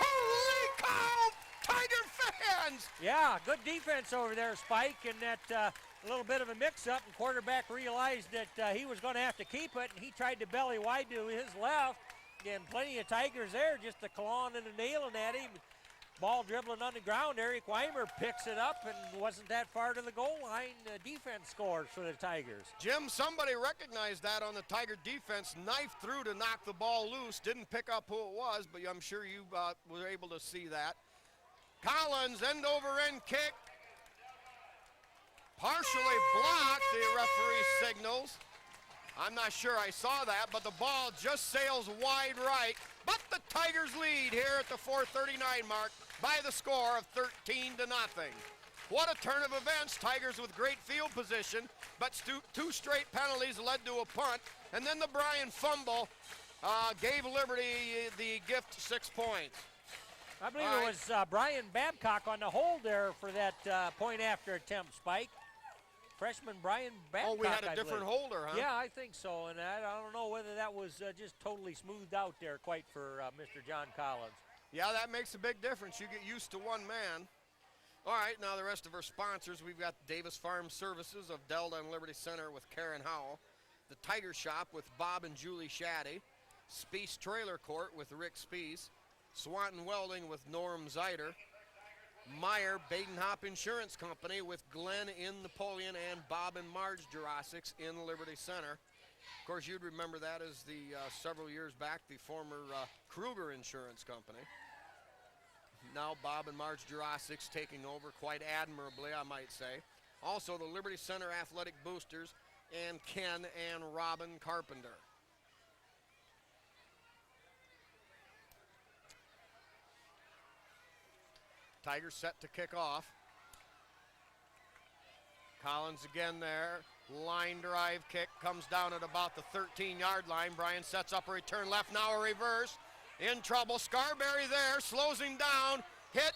Holy cow! Tiger fans! Yeah, good defense over there, Spike, and that little bit of a mix-up, and quarterback realized that he was going to have to keep it, and he tried to belly wide to his left. And plenty of Tigers there just a clawing and a nailing at him. Ball dribbling on the ground. Eric Weimer picks it up and wasn't that far to the goal line. Defense scores for the Tigers. Jim, somebody recognized that on the Tiger defense, knifed through to knock the ball loose. Didn't pick up who it was, but I'm sure you were able to see that. Collins, end-over-end kick. Partially blocked, the referee signals. I'm not sure I saw that, but the ball just sails wide right. But the Tigers lead here at the 4:39 mark by the score of 13-0. What a turn of events. Tigers with great field position, but two straight penalties led to a punt. And then the Bryan fumble gave Liberty the gift 6 points. I believe it was Brian Babcock on the hold there for that point after attempt, Spike. Freshman Brian Babcock. Oh, we had a different holder, huh? Yeah, I think so, and I don't know whether that was just totally smoothed out there quite for Mr. John Collins. Yeah, that makes a big difference. You get used to one man. All right, now the rest of our sponsors. We've got Davis Farm Services of Delta and Liberty Center with Karen Howell, the Tiger Shop with Bob and Julie Shaddy, Speece Trailer Court with Rick Speece, Swanton Welding with Norm Zeider, Meyer Badenhop Insurance Company with Glenn in Napoleon and Bob and Marge Jurassics in Liberty Center. Of course, you'd remember that as the several years back, the former Kruger Insurance Company. Now Bob and Marge Jurassics taking over quite admirably, I might say. Also the Liberty Center Athletic Boosters and Ken and Robin Carpenter. Tigers set to kick off. Collins again there. Line drive kick comes down at about the 13-yard line. Bryan sets up a return left, now a reverse. In trouble, Scarberry there, slows him down, hit,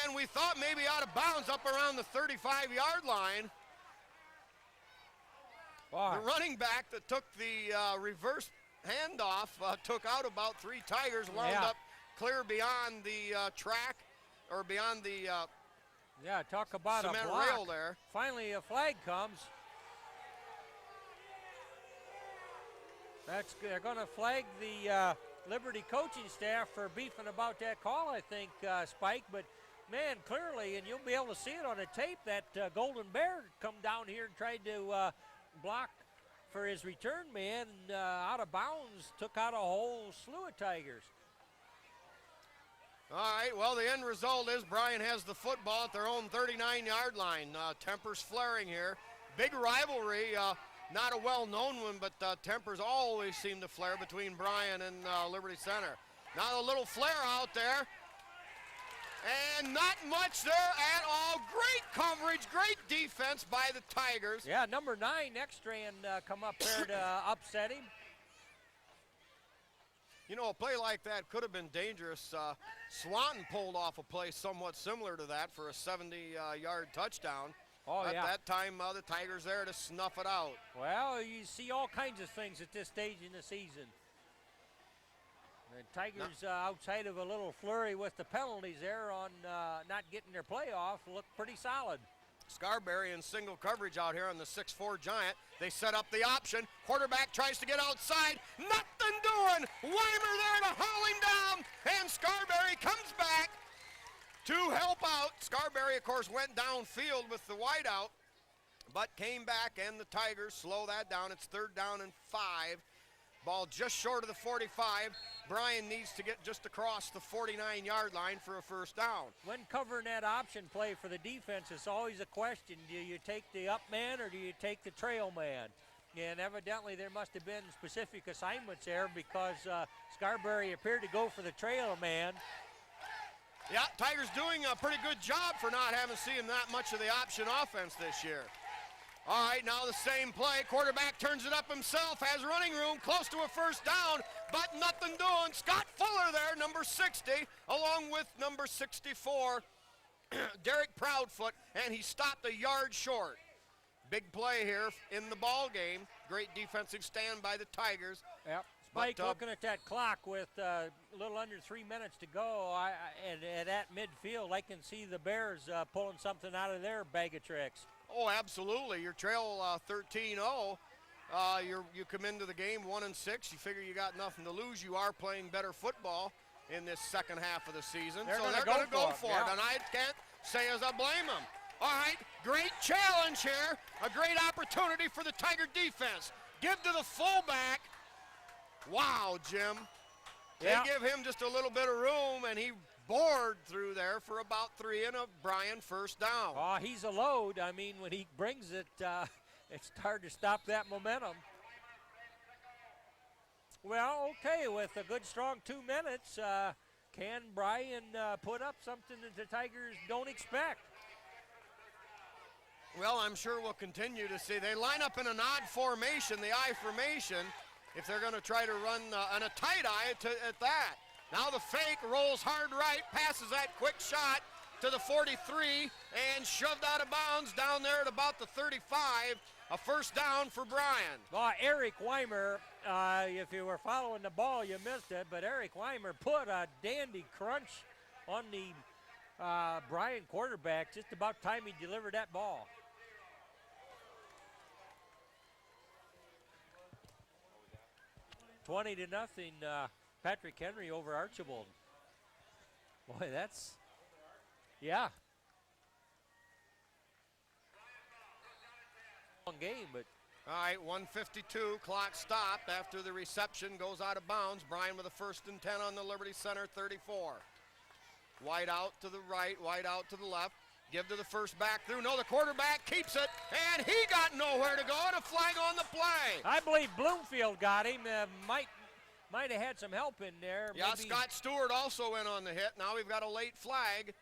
and we thought maybe out of bounds up around the 35-yard line. Wow. The running back that took the reverse handoff took out about 3 Tigers, wound up clear beyond the track, or beyond the talk about cement a block. rail there. Finally, a flag comes. They're going to flag the Liberty coaching staff for beefing about that call, I think, Spike. But, man, clearly, and you'll be able to see it on the tape, that Golden Bear come down here and tried to block for his return man, out of bounds, took out a whole slew of Tigers. All right, well, the end result is Bryan has the football at their own 39-yard line. Tempers flaring here. Big rivalry, not a well-known one, but tempers always seem to flare between Bryan and Liberty Center. Now a little flare out there, and not much there at all. Great coverage, great defense by the Tigers. Yeah, number 9, Extran, come up there to upset him. You know, a play like that could have been dangerous. Swanton pulled off a play somewhat similar to that for a 70-yard touchdown. At that time, the Tigers there to snuff it out. Well, you see all kinds of things at this stage in the season. The Tigers, outside of a little flurry with the penalties there on not getting their playoff, look pretty solid. Scarberry in single coverage out here on the 6'4" Giant. They set up the option. Quarterback tries to get outside. Nothing doing. Weimer there to haul him down. And Scarberry comes back to help out. Scarberry, of course, went downfield with the wideout, but came back, and the Tigers slow that down. It's 3rd down and 5. Ball just short of the 45. Bryan needs to get just across the 49-yard line for a first down. When covering that option play for the defense, it's always a question. Do you take the up man or do you take the trail man? And evidently there must have been specific assignments there, because Scarberry appeared to go for the trail man. Yeah, Tigers doing a pretty good job for not having seen that much of the option offense this year. All right, now the same play. Quarterback turns it up himself, has running room, close to a first down, but nothing doing. Scott Fuller there, number 60, along with number 64, Derek Proudfoot, and he stopped a yard short. Big play here in the ball game. Great defensive stand by the Tigers. Yep. Spike, looking at that clock with a little under 3 minutes to go, and at midfield, I can see the Bears pulling something out of their bag of tricks. Oh, absolutely. Your trail 13-0. You come into the game 1-6. You figure you got nothing to lose. You are playing better football. in this second half of the season. They're so gonna they're go going to go for for it, it, and I can't say as I blame them. All right, great challenge here. A great opportunity for the Tiger defense. Give to the fullback. Wow, Jim. Yeah. They give him just a little bit of room, and he bored through there for about 3 and a Bryan first down. Oh, he's a load. I mean, when he brings it, it's hard to stop that momentum. Well, okay, with a good, strong 2 minutes, can Bryan put up something that the Tigers don't expect? Well, I'm sure we'll continue to see. They line up in an odd formation, the I formation, if they're going to try to run on a tight eye at that. Now the fake rolls hard right, passes that quick shot to the 43 and shoved out of bounds down there at about the 35. A first down for Bryan. Well, Eric Weimer, if you were following the ball, you missed it, but Eric Weimer put a dandy crunch on the Bryan quarterback just about time he delivered that ball. $20 to nothing, Patrick Henry over Archibald. Boy, that's, yeah. Long game, but. All right, 1:52, clock stopped after the reception goes out of bounds. Bryan with a 1st and 10 on the Liberty Center 34. Wide out to the right, wide out to the left. Give to the first back through. No, the quarterback keeps it, and he got nowhere to go, and a flag on the play. I believe Bloomfield got him. Might have had some help in there. Yeah, maybe. Scott Stewart also went on the hit. Now we've got a late flag.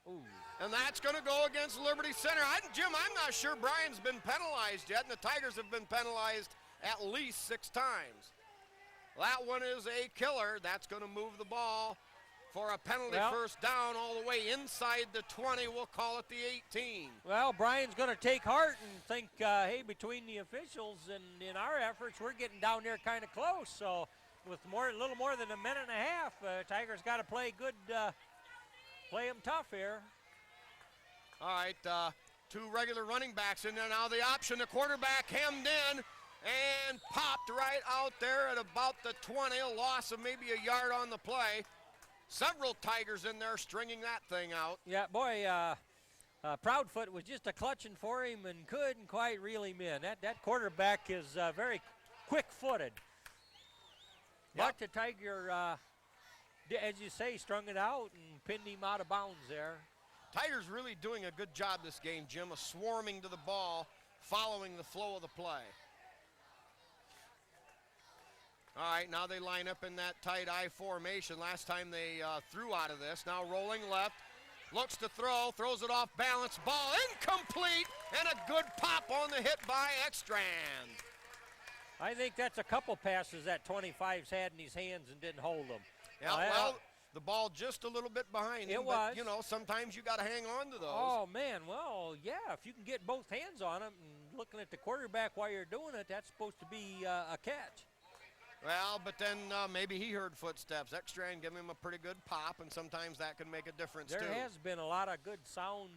Ooh. And that's going to go against Liberty Center. Jim, I'm not sure Bryan's been penalized yet, and the Tigers have been penalized at least 6 times. That one is a killer. That's going to move the ball for a penalty first down all the way inside the 20. We'll call it the 18. Well, Bryan's going to take heart and think, hey, between the officials and in our efforts, we're getting down there kind of close. So with a little more than a minute and a half, Tigers got to play good, play them tough here. All right, 2 regular running backs in there now. The option, the quarterback hemmed in and popped right out there at about the 20. A loss of maybe a yard on the play. Several Tigers in there stringing that thing out. Yeah, boy, Proudfoot was just a clutching for him and couldn't quite reel him in. That quarterback is very quick-footed. But the Tiger, as you say, strung it out and pinned him out of bounds there. Tigers really doing a good job this game, Jim, of swarming to the ball, following the flow of the play. All right, now they line up in that tight I formation. Last time they threw out of this. Now rolling left, looks to throw, throws it off balance, ball incomplete, and a good pop on the hit by Ekstrand. I think that's a couple passes that 25's had in his hands and didn't hold them. Yeah, well, the ball just a little bit behind him. It was. But, you know, sometimes you got to hang on to those. Oh, man, well, yeah, if you can get both hands on him and looking at the quarterback while you're doing it, that's supposed to be a catch. Well, but then maybe he heard footsteps. Ekstrand gave him a pretty good pop, and sometimes that can make a difference, too. There has been a lot of good sound,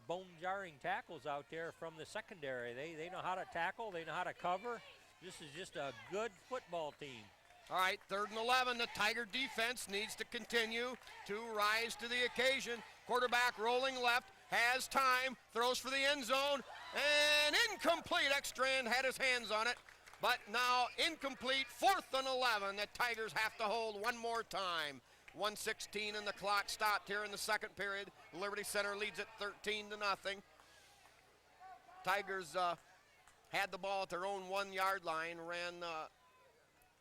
bone-jarring tackles out there from the secondary. They know how to tackle. They know how to cover. This is just a good football team. All right, 3rd and 11. The Tiger defense needs to continue to rise to the occasion. Quarterback rolling left, has time, throws for the end zone, and incomplete. Ekstrand had his hands on it. But now incomplete, 4th and 11. The Tigers have to hold one more time. 1:16 and the clock stopped here in the second period. Liberty Center leads it 13 to nothing. Tigers had the ball at their own 1-yard line,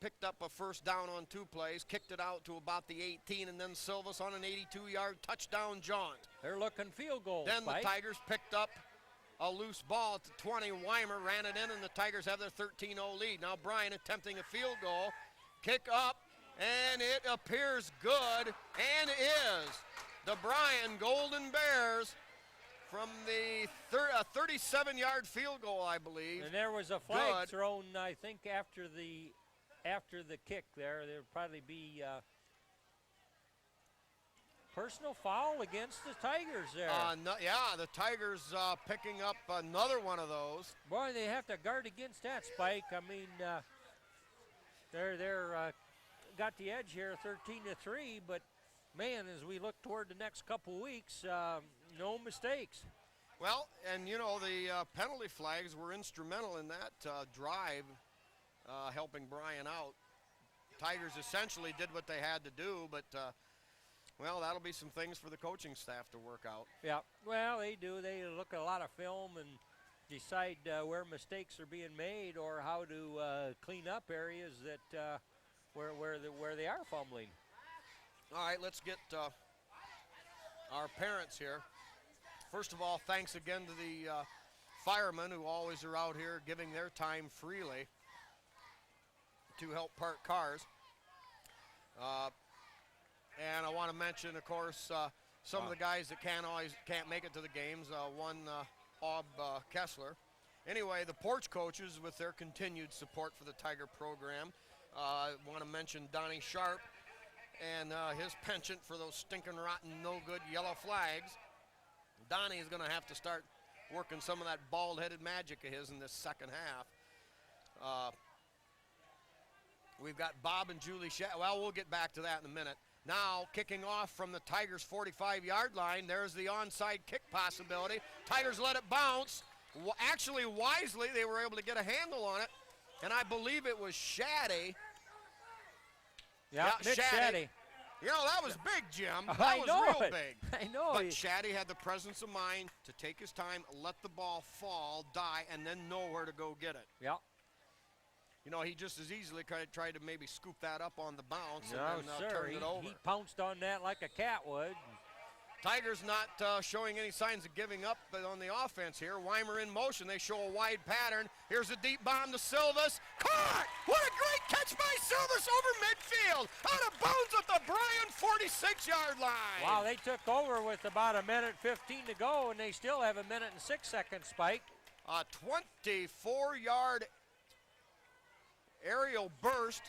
picked up a first down on 2 plays, kicked it out to about the 18, and then Silvas on an 82-yard touchdown jaunt. They're looking field goal. Then the Tigers picked up a loose ball at the 20. Weimer ran it in, and the Tigers have their 13-0 lead. Now Bryan attempting a field goal. Kick up, and it appears good, and is. The Bryan Golden Bears from the 37-yard field goal, I believe. And there was a flag thrown, I think, after the kick there. There would probably be personal foul against the Tigers there. Yeah, the Tigers picking up another one of those. Boy, they have to guard against that, Spike. I mean, they're got the edge here, 13-3. But man, as we look toward the next couple weeks, no mistakes. Well, and you know, the penalty flags were instrumental in that drive, helping Bryan out. Tigers essentially did what they had to do, but well, that'll be some things for the coaching staff to work out. Yeah, well, they do. They look at a lot of film and decide where mistakes are being made or how to clean up areas that where they are fumbling. All right, let's get our parents here. First of all, thanks again to the firemen who always are out here giving their time freely to help park cars. And I want to mention, of course, some of the guys that can't make it to the games. One, Bob Kessler. Anyway, the porch coaches with their continued support for the Tiger program. Want to mention Donnie Sharp and his penchant for those stinking rotten, no good yellow flags. Donnie is going to have to start working some of that bald-headed magic of his in this second half. We've got Bob and Julie well, we'll get back to that in a minute. Now, kicking off from the Tigers' 45-yard line, there's the onside kick possibility. Tigers let it bounce. Actually, wisely, they were able to get a handle on it, and I believe it was Shaddy. Yeah, Mitch Shaddy. You know, that was big, Jim. That I was know real it. big. I know. But Shaddy had the presence of mind to take his time, let the ball fall, die, and then know where to go get it. Yeah. You know, he just as easily tried to maybe scoop that up on the bounce and then sir. turn it over. He pounced on that like a cat would. Tigers not showing any signs of giving up on the offense here. Weimer in motion. They show a wide pattern. Here's a deep bomb to Silvas. Caught! What a great catch by Silvas over midfield. Out of bounds at the Bryan 46-yard line. Wow, they took over with about 1:15 to go, and they still have 1:06, Spike. A 24-yard aerial burst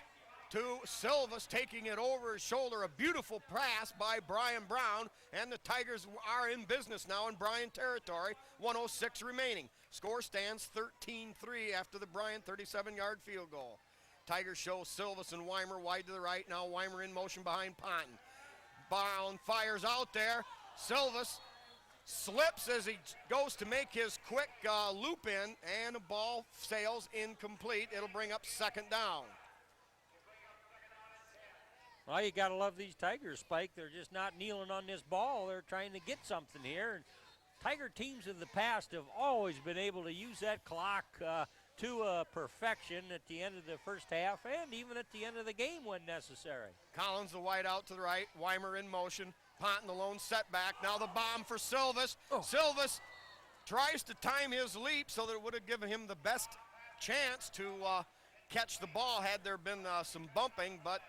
to Silvas, taking it over his shoulder. A beautiful pass by Brian Brown, and the Tigers are in business now in Bryan territory. 1:06 remaining. Score stands 13-3 after the Bryan 37-yard field goal. Tigers show Silvas and Weimer wide to the right. Now Weimer in motion behind Ponton. Brown fires out there. Silvas slips as he goes to make his quick loop in, and the ball sails incomplete. It'll bring up second down. Well, you got to love these Tigers, Spike. They're just not kneeling on this ball. They're trying to get something here. And Tiger teams in the past have always been able to use that clock to perfection at the end of the first half and even at the end of the game when necessary. Collins, the wide out to the right. Weimer in motion. Ponton, the lone setback. Now the bomb for Silvas. Silvas tries to time his leap so that it would have given him the best chance to catch the ball had there been some bumping, but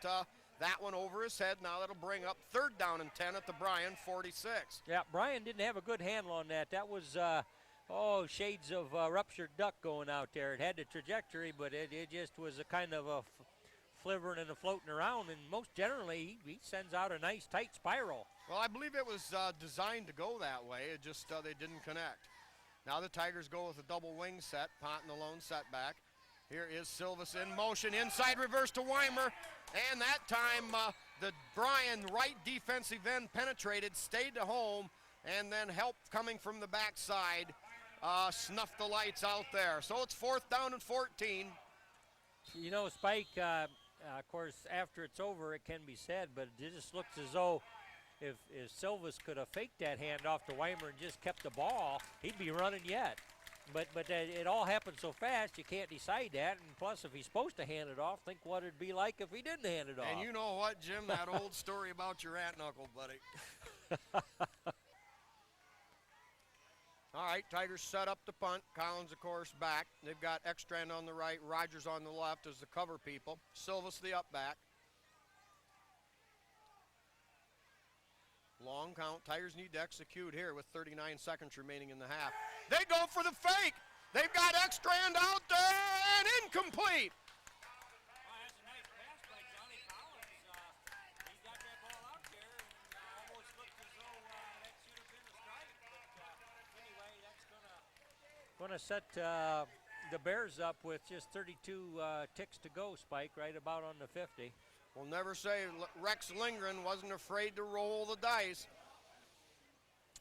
that one over his head. Now that'll bring up third down and 10 at the Bryan 46. Yeah, Bryan didn't have a good handle on that. That was, shades of ruptured duck going out there. It had the trajectory, but it just was a kind of a flivering and a floating around, and most generally he sends out a nice tight spiral. Well, I believe it was designed to go that way. It just, they didn't connect. Now the Tigers go with a double wing set. Ponton the lone setback. Here is Silvas in motion. Inside reverse to Weimer. And that time the Bryan right defensive end penetrated, stayed to home, and then help coming from the backside snuffed the lights out there. So it's fourth down and 14. You know, Spike, of course, after it's over, it can be said, but it just looks as though if Silvas could have faked that handoff to Weimer and just kept the ball, he'd be running yet. But it all happened so fast, you can't decide that. And plus, if he's supposed to hand it off, think what it'd be like if he didn't hand it off. And you know what, Jim? That old story about your aunt and uncle, buddy. All right, Tigers set up the punt. Collins, of course, back. They've got Ekstrand on the right, Rogers on the left as the cover people. Silvas the up back. Long count. Tigers need to execute here with 39 seconds remaining in the half. They go for the fake. They've got Ekstrand out there and incomplete. Well, that's a nice pass by Johnny Collins. He got that ball out there and almost looked as though that should have been a strike. But anyway, that's going to set the Bears up with just 32 ticks to go, Spike, right about on the 50. We'll never say Rex Lindgren wasn't afraid to roll the dice,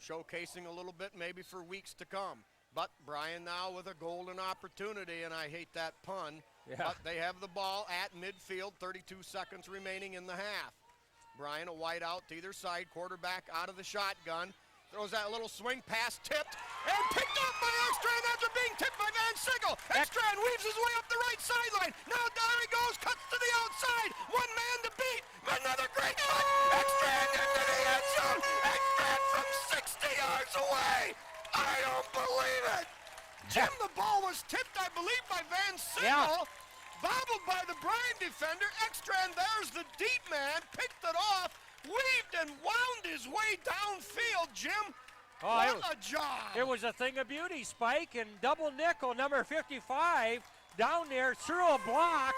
showcasing a little bit maybe for weeks to come. But Bryan now with a golden opportunity, and I hate that pun, but they have the ball at midfield, 32 seconds remaining in the half. Bryan, a wide out to either side, quarterback out of the shotgun, throws that little swing pass, tipped, and picked up by Ekstrand after being tipped by Van Sickle. Ekstrand weaves his way up the right sideline. Now down he goes, cuts to the outside. One man to beat. Another great cut. Ekstrand into the end zone. Ekstrand from 60 yards away. I don't believe it. Jim, the ball was tipped, I believe, by Van Sickle. Bobbled by the Bryan defender. Ekstrand, there's the deep man, picked it off, weaved and wound his way downfield, Jim. What a job. It was a thing of beauty, Spike, and double nickel, number 55, down there through a block,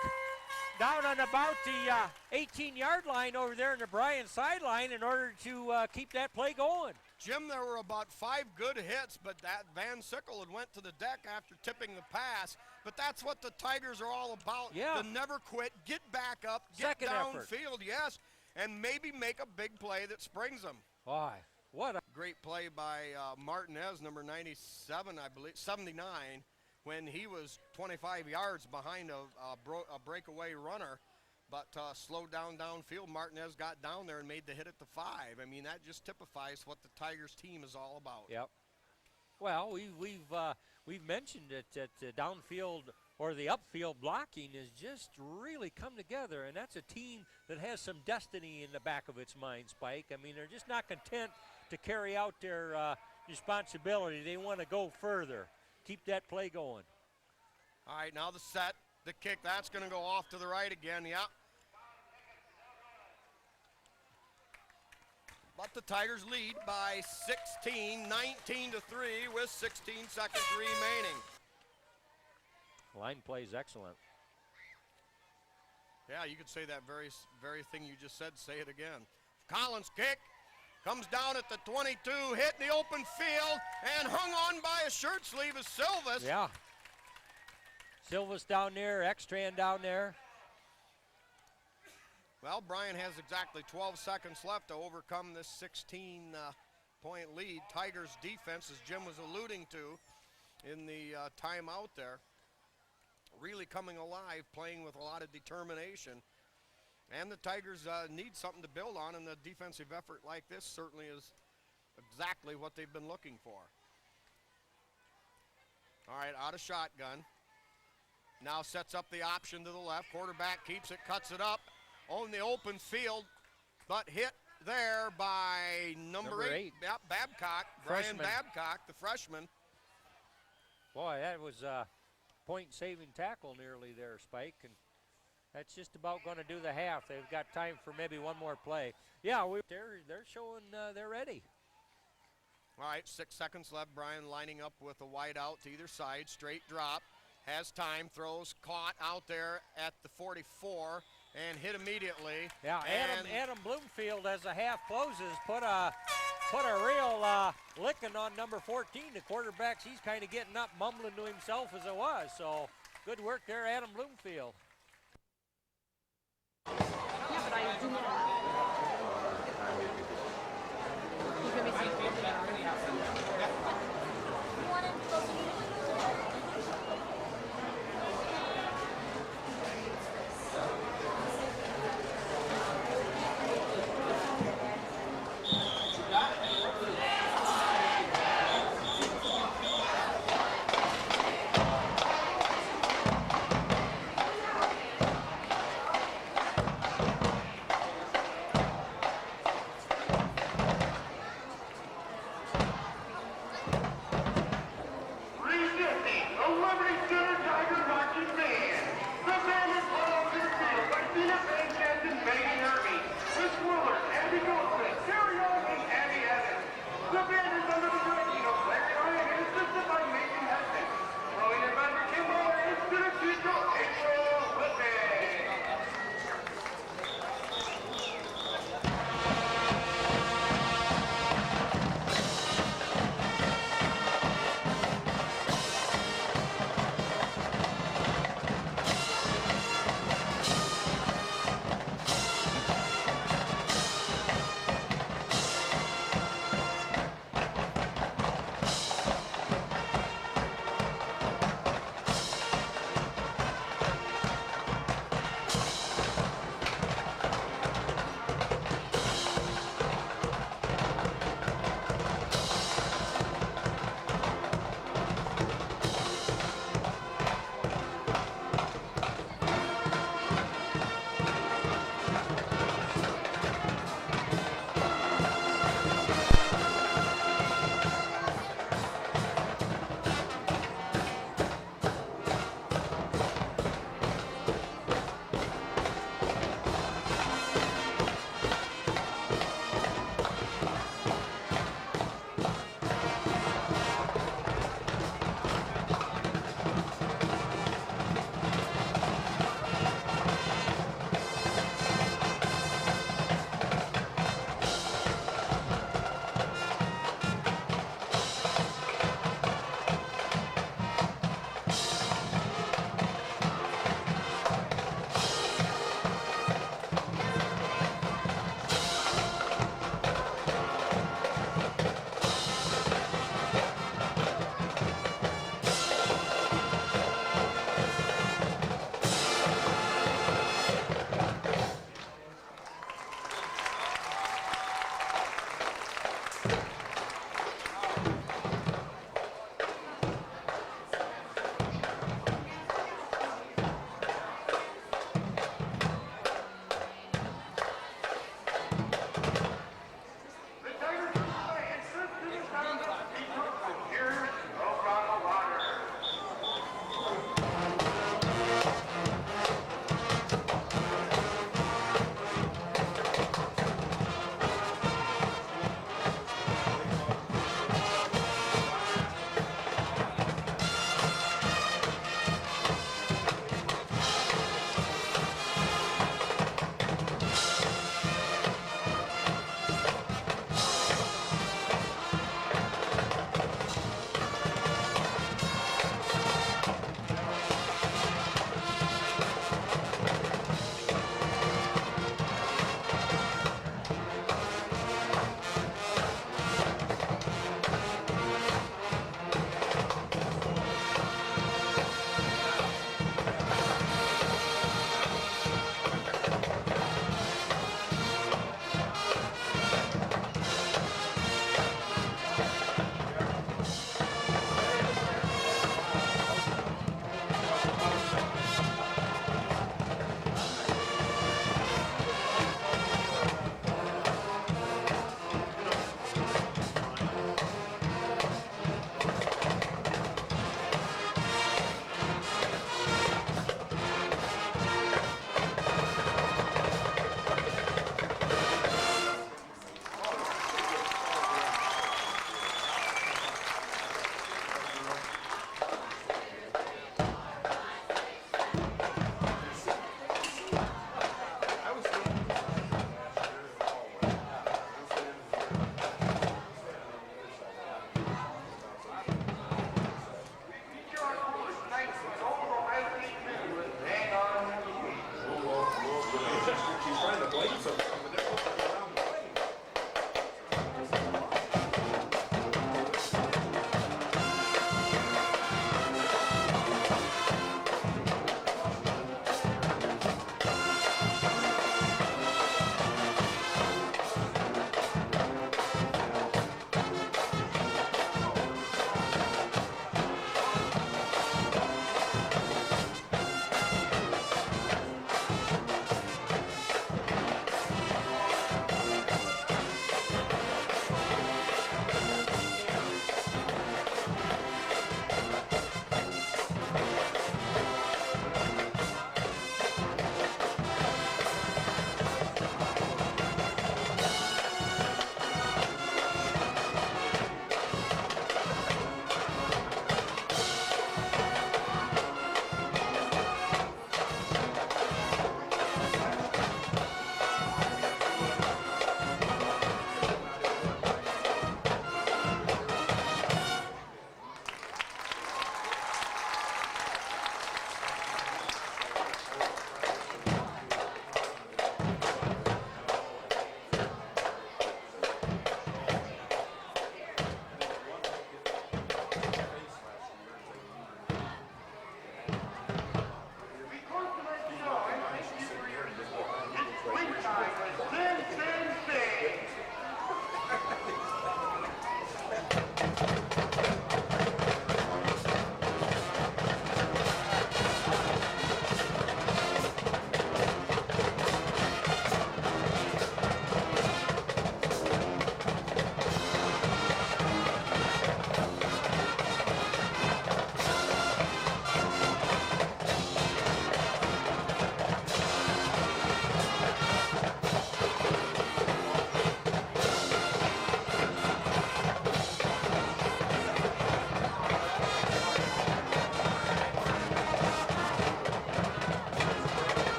down on about the 18-yard line over there in the Bryan sideline in order to keep that play going. Jim, there were about 5 good hits, but that Van Sickle had went to the deck after tipping the pass. But that's what the Tigers are all about. Yeah. To never quit, get back up, get downfield, yes, and maybe make a big play that springs them. Why? What a great play by Martinez, number 97, I believe, 79, when he was 25 yards behind a breakaway runner. But slowed down downfield. Martinez got down there and made the hit at the 5. I mean, that just typifies what the Tigers team is all about. Yep. Well, we've mentioned it that the downfield or the upfield blocking has just really come together, and that's a team that has some destiny in the back of its mind, Spike. I mean, they're just not content to carry out their responsibility. They want to go further, keep that play going. All right, now the set. The kick, that's going to go off to the right again, yeah. But the Tigers lead by 16, 19-3 with 16 seconds remaining. Line play is excellent. Yeah, you could say that very thing you just said, say it again. Collins' kick comes down at the 22, hit in the open field, and hung on by a shirt sleeve of Silvas. Yeah. Silva's down there, Ekstrand down there. Well, Bryan has exactly 12 seconds left to overcome this 16-point lead. Tigers defense, as Jim was alluding to in the timeout there, really coming alive, playing with a lot of determination. And the Tigers need something to build on, and a defensive effort like this certainly is exactly what they've been looking for. All right, out of shotgun. Now sets up the option to the left. Quarterback keeps it, cuts it up on the open field, but hit there by number 8. Yep, Babcock, Bryan Babcock, the freshman. Boy, that was a point-saving tackle nearly there, Spike, and that's just about going to do the half. They've got time for maybe one more play. Yeah, they're showing they're ready. All right, 6 seconds left. Bryan lining up with a wide out to either side, straight drop. Has time, throws, caught out there at the 44, and hit immediately. Yeah, Adam Bloomfield, as the half closes, put a real licking on number 14. The quarterback, he's kind of getting up, mumbling to himself as it was. So good work there, Adam Bloomfield. Yeah, but I do not.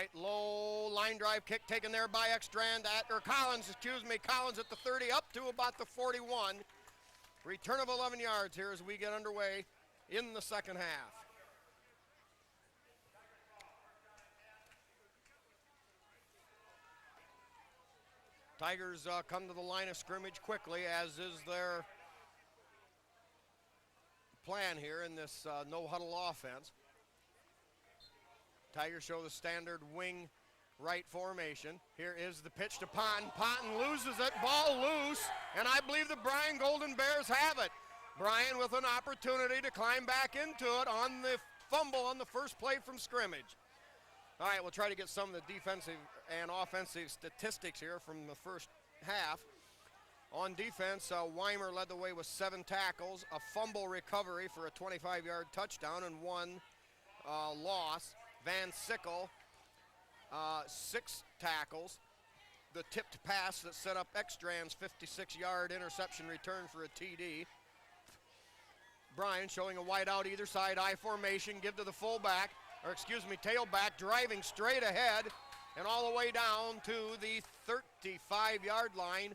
right, low line drive kick taken there by Collins at the 30, up to about the 41. Return of 11 yards here as we get underway in the second half. Tigers come to the line of scrimmage quickly, as is their plan here in this no-huddle offense. Tigers show the standard wing right formation. Here is the pitch to Ponton. Ponton loses it, ball loose, and I believe the Bryan Golden Bears have it. Bryan with an opportunity to climb back into it on the fumble on the first play from scrimmage. All right, we'll try to get some of the defensive and offensive statistics here from the first half. On defense, Weimer led the way with 7 tackles, a fumble recovery for a 25-yard touchdown, and 1 loss. Van Sickle, 6 tackles. The tipped pass that set up Ekstrand's 56-yard interception return for a TD. Bryan showing a wide out either side, I formation, give to the fullback, tailback, driving straight ahead and all the way down to the 35-yard line.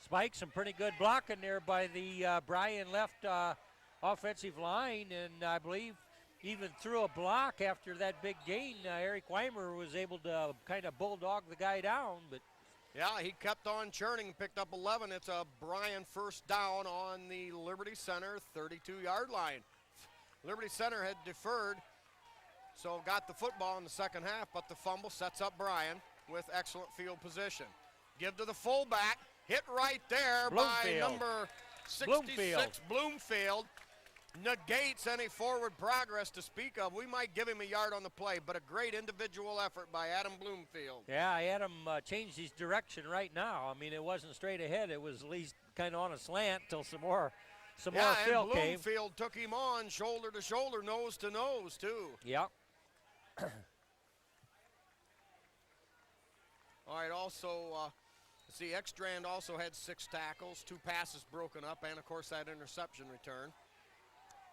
Spike, some pretty good blocking there by the Bryan left offensive line, and I believe even threw a block after that big gain. Eric Weimer was able to kind of bulldog the guy down, but yeah, he kept on churning, picked up 11. It's a Bryan first down on the Liberty Center 32-yard line. Liberty Center had deferred, so got the football in the second half, but the fumble sets up Bryan with excellent field position. Give to the fullback, hit right there by number 66, Bloomfield. Negates any forward progress to speak of. We might give him a yard on the play, but a great individual effort by Adam Bloomfield. Yeah, Adam changed his direction right now. I mean, it wasn't straight ahead. It was at least kind of on a slant till some more fill and came. Bloomfield took him on shoulder to shoulder, nose to nose, too. Yep. All right, also, see, Ekstrand also had 6 tackles, 2 passes broken up, and, of course, that interception return.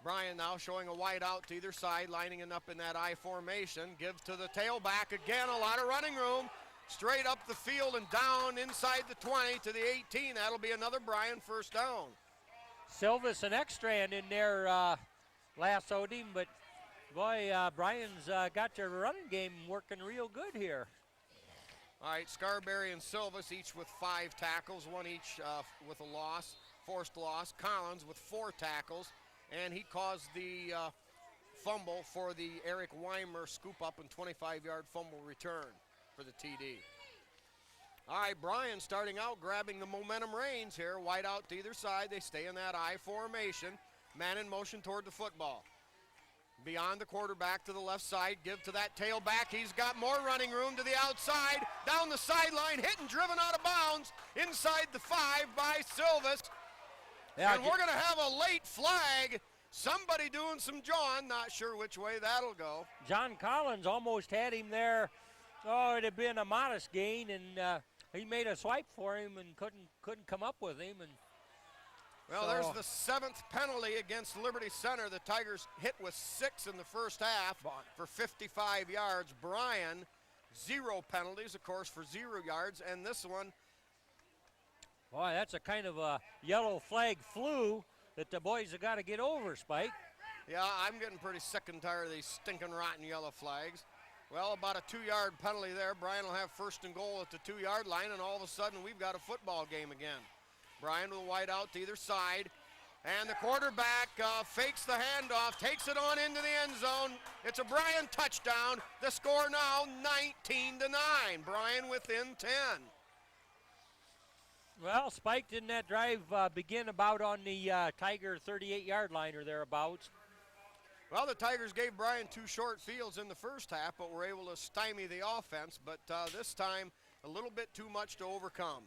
Bryan now showing a wide out to either side, lining it up in that I formation. Gives to the tailback again, a lot of running room. Straight up the field and down inside the 20 to the 18. That'll be another Bryan first down. Silvis and Ekstrand in there lassoed him, but boy, Bryan's got their running game working real good here. All right, Scarberry and Silvis each with 5 tackles, 1 each with a loss, forced loss. Collins with 4 tackles. And he caused the fumble for the Eric Weimer scoop up and 25-yard fumble return for the TD. All right, Bryan starting out grabbing the momentum reins here. Wide out to either side. They stay in that I formation. Man in motion toward the football. Beyond the quarterback to the left side. Give to that tailback. He's got more running room to the outside. Down the sideline. Hit and driven out of bounds. Inside the 5 by Silvis. Yeah, and we're going to have a late flag. Somebody doing some jawing. Not sure which way that'll go. John Collins almost had him there. Oh, it had been a modest gain, and he made a swipe for him and couldn't come up with him. And well, so there's the 7th penalty against Liberty Center. The Tigers hit with 6 in the first half for 55 yards. Bryan, 0 penalties, of course, for 0 yards, and this one. Boy, that's a kind of a yellow flag flu that the boys have got to get over, Spike. Yeah, I'm getting pretty sick and tired of these stinking rotten yellow flags. Well, about a 2-yard penalty there. Bryan will have first and goal at the 2-yard line, and all of a sudden we've got a football game again. Bryan will wide out to either side, and the quarterback fakes the handoff, takes it on into the end zone. It's a Bryan touchdown. The score now 19-9. Bryan within 10. Well, Spike, didn't that drive begin about on the Tiger 38-yard line or thereabouts? Well, the Tigers gave Bryan 2 short fields in the first half, but were able to stymie the offense. But this time, a little bit too much to overcome.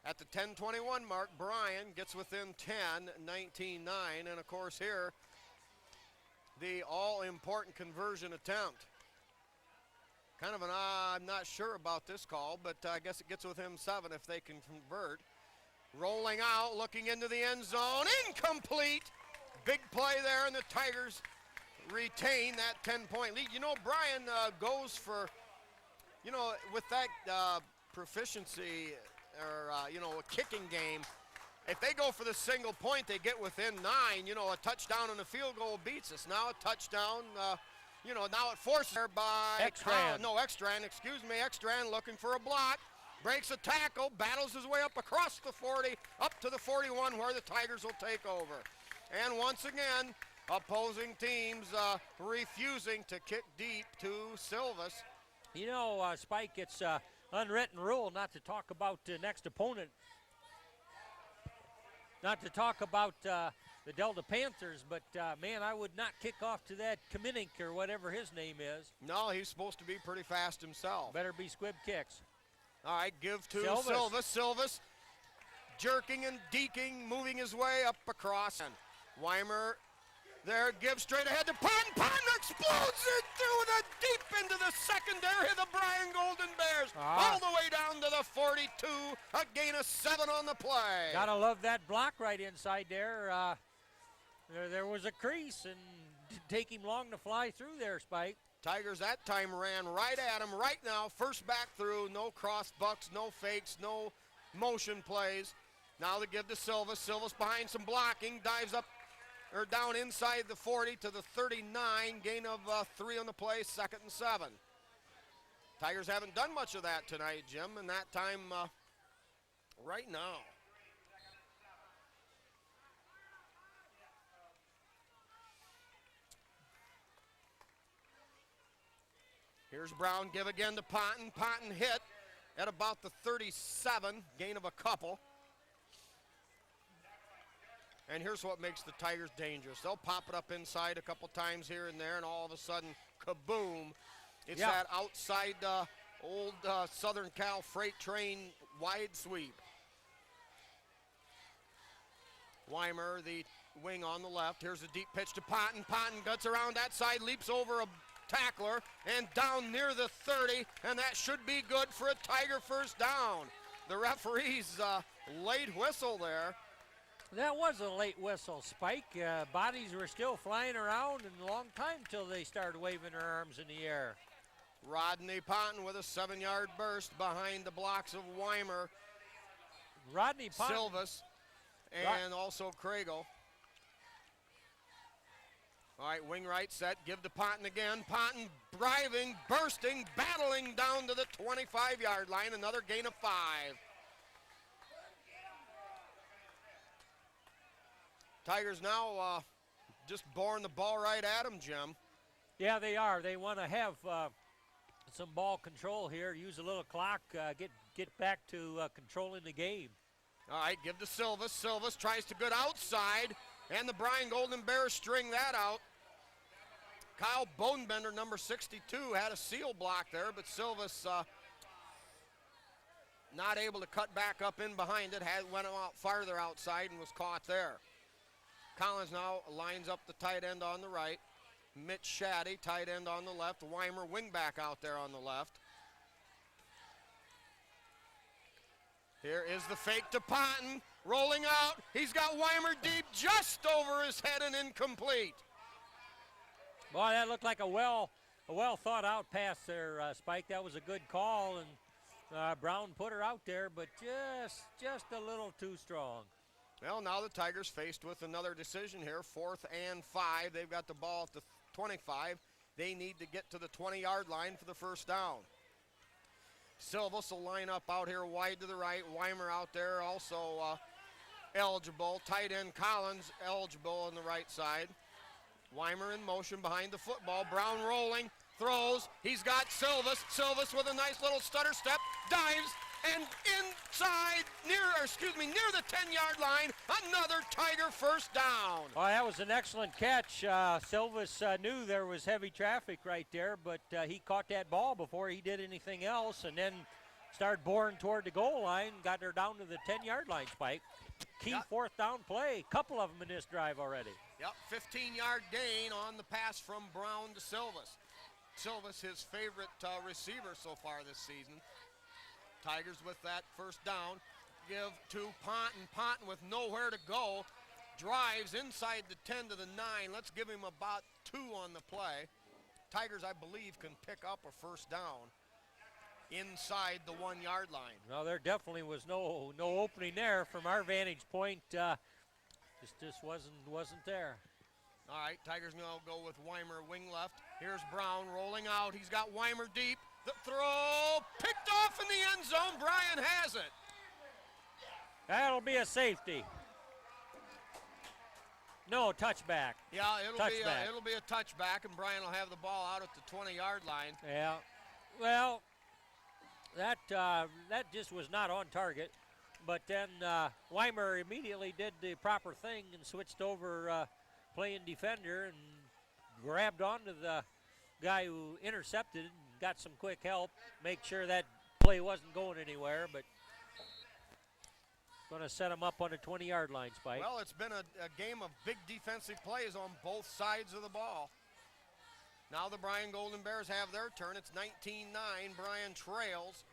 At the 10:21 mark, Bryan gets within 10, 19-9. And, of course, here, the all-important conversion attempt. Kind of an I'm not sure about this call, but I guess it gets within 7 if they can convert. Rolling out, looking into the end zone, incomplete. Big play there, and the Tigers retain that 10-point lead. You know, Bryan goes for, you know, with that proficiency or, you know, a kicking game, if they go for the single point, they get within 9. You know, a touchdown and a field goal beats us. Now a touchdown, you know, now it forces her by Extran. Extran looking for a block. Breaks a tackle, battles his way up across the 40, up to the 41 where the Tigers will take over. And once again, opposing teams refusing to kick deep to Silvas. You know, Spike, it's unwritten rule not to talk about the next opponent. Not to talk about the Delta Panthers, but man, I would not kick off to that Kaminink or whatever his name is. No, he's supposed to be pretty fast himself. Better be squib kicks. All right, give to Silvas. Silvas jerking and deking, moving his way up across. And Weimer there, gives straight ahead to Patton. Patton explodes it through the deep into the secondary of the Bryan Golden Bears. All the way down to the 42, a gain of 7 on the play. Gotta love that block right inside there. There was a crease and didn't take him long to fly through there, Spike. Tigers that time ran right at him. Right now, first back through, no cross bucks, no fakes, no motion plays. Now they give to Silvas. Silvas behind some blocking, dives up or down inside the 40 to the 39, gain of 3 on the play, 2nd and 7. Tigers haven't done much of that tonight, Jim, and that time right now. Here's Brown, give again to Patton. Patton hit at about the 37, gain of a couple. And here's what makes the Tigers dangerous. They'll pop it up inside a couple times here and there, and all of a sudden, kaboom. It's that outside old Southern Cal freight train wide sweep. Weimer, the wing on the left. Here's a deep pitch to Patton. Patton guts around that side, leaps over a tackler, and down near the 30, and that should be good for a Tiger first down. The referee's late whistle there. That was a late whistle, Spike. Bodies were still flying around and a long time till they started waving their arms in the air. Rodney Patton with a 7-yard burst behind the blocks of Weimer, Rodney Patton, Silvas, and also Kragel. All right, wing right set, give to Patton again. Patton driving, bursting, battling down to the 25-yard line, another gain of 5. Tigers now just boring the ball right at him, Jim. Yeah, they are. They want to have some ball control here, use a little clock, get back to controlling the game. All right, give to Silvas. Silvas tries to get outside, and the Bryan Golden Bears string that out. Kyle Bodenbender, number 62, had a seal block there, but Silvas not able to cut back up in behind it, went out farther outside and was caught there. Collins now lines up the tight end on the right. Mitch Shaddy, tight end on the left. Weimer, wingback out there on the left. Here is the fake to Patton, rolling out. He's got Weimer deep, just over his head and incomplete. Boy, that looked like a well thought out pass there, Spike. That was a good call, and Brown put her out there, but just a little too strong. Well, now the Tigers faced with another decision here, 4th and 5. They've got the ball at the 25. They need to get to the 20-yard line for the first down. Silvas will line up out here wide to the right. Weimer out there also eligible. Tight end Collins eligible on the right side. Weimer in motion behind the football. Brown rolling, throws. He's got Silvas. Silvas with a nice little stutter step, dives, and inside, near the 10-yard line, another Tiger first down. Oh, that was an excellent catch. Silvas knew there was heavy traffic right there, but he caught that ball before he did anything else, and then started boring toward the goal line, got her down to the 10-yard line, Spike. Key 4th down play, couple of them in this drive already. Yep, 15-yard gain on the pass from Brown to Silvas. Silvas, his favorite receiver so far this season. Tigers with that first down. Give to Patton. Patton with nowhere to go. Drives inside the 10 to the 9. Let's give him about 2 on the play. Tigers, I believe, can pick up a first down inside the 1 yard line. No, there definitely was no opening there from our vantage point. Just wasn't there. All right, Tigers now go with Weimer wing left. Here's Brown rolling out. He's got Weimer deep. The throw picked off in the end zone. Bryan has it. That'll be a safety. No, touchback. Yeah, it'll be a touchback, and Bryan will have the ball out at the 20-yard line. Yeah. Well, that just was not on target. But then Weimer immediately did the proper thing and switched over playing defender and grabbed onto the guy who intercepted and got some quick help, make sure that play wasn't going anywhere, but going to set him up on the 20-yard line, Spike. Well, it's been a game of big defensive plays on both sides of the ball. Now the Bryan Golden Bears have their turn. It's 19-9. Bryan trails.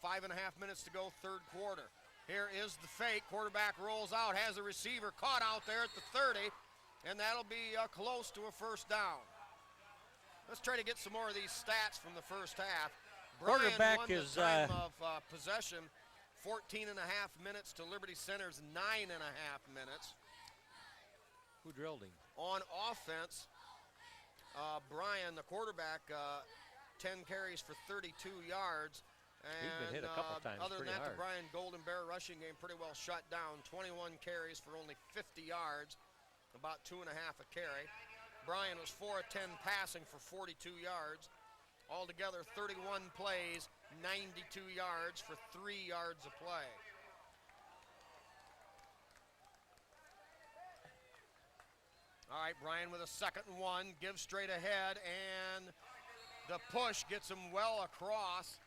5.5 minutes to go, third quarter. Here is the fake. Quarterback rolls out, has a receiver caught out there at the 30, and that'll be close to a first down. Let's try to get some more of these stats from the first half. Bryan Quarterback won is the time of possession, 14.5 minutes to Liberty Center's 9.5 minutes. Who drilled him? On offense, Bryan, the quarterback, 10 carries for 32 yards. And he's been hit a couple times other than pretty that, hard. the Bryan Golden Bear rushing game pretty well shut down. 21 carries for only 50 yards, about 2.5 a carry. Bryan was 4 of 10 passing for 42 yards. Altogether, 31 plays, 92 yards for 3 yards a play. All right, Bryan with a 2nd and 1, gives straight ahead, and the push gets him well across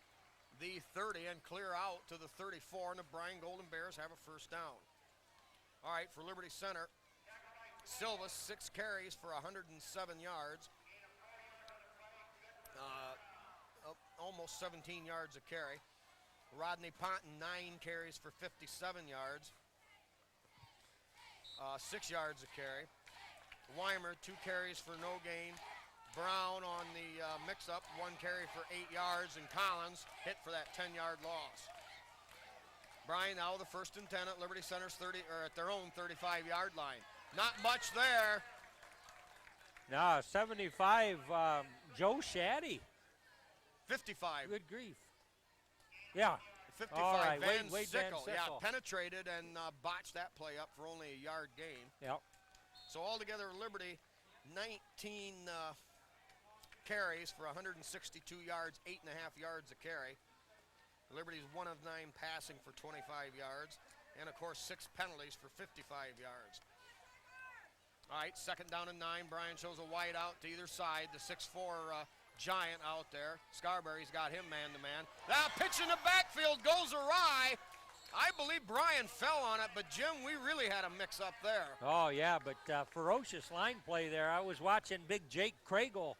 the 30 and clear out to the 34, and the Bryan Golden Bears have a first down. All right, for Liberty Center, Silva, 6 carries for 107 yards. Almost 17 yards a carry. Rodney Ponton, 9 carries for 57 yards. 6 yards a carry. Weimer, 2 carries for no gain. Brown on the mix-up, 1 carry for 8 yards, and Collins hit for that 10-yard loss. Bryan now the 1st and 10 at Liberty Center's at their own 35-yard line. Not much there. No, 75, Joe Shaddy. 55. Good grief. Yeah. 55, All right, Van Wade Sickle. Van Yeah, Sickle. penetrated and botched that play up for only a yard gain. Yep. So altogether, Liberty, 19 carries for 162 yards, 8.5 yards a carry. Liberty's 1 of 9 passing for 25 yards, and of course 6 penalties for 55 yards. All right, 2nd down and 9. Bryan shows a wide out to either side. The 6'4" giant out there. Scarberry's got him man-to-man. Now pitch in the backfield goes awry. I believe Bryan fell on it, but Jim, we really had a mix-up there. Oh, yeah, but ferocious line play there. I was watching big Jake Craigle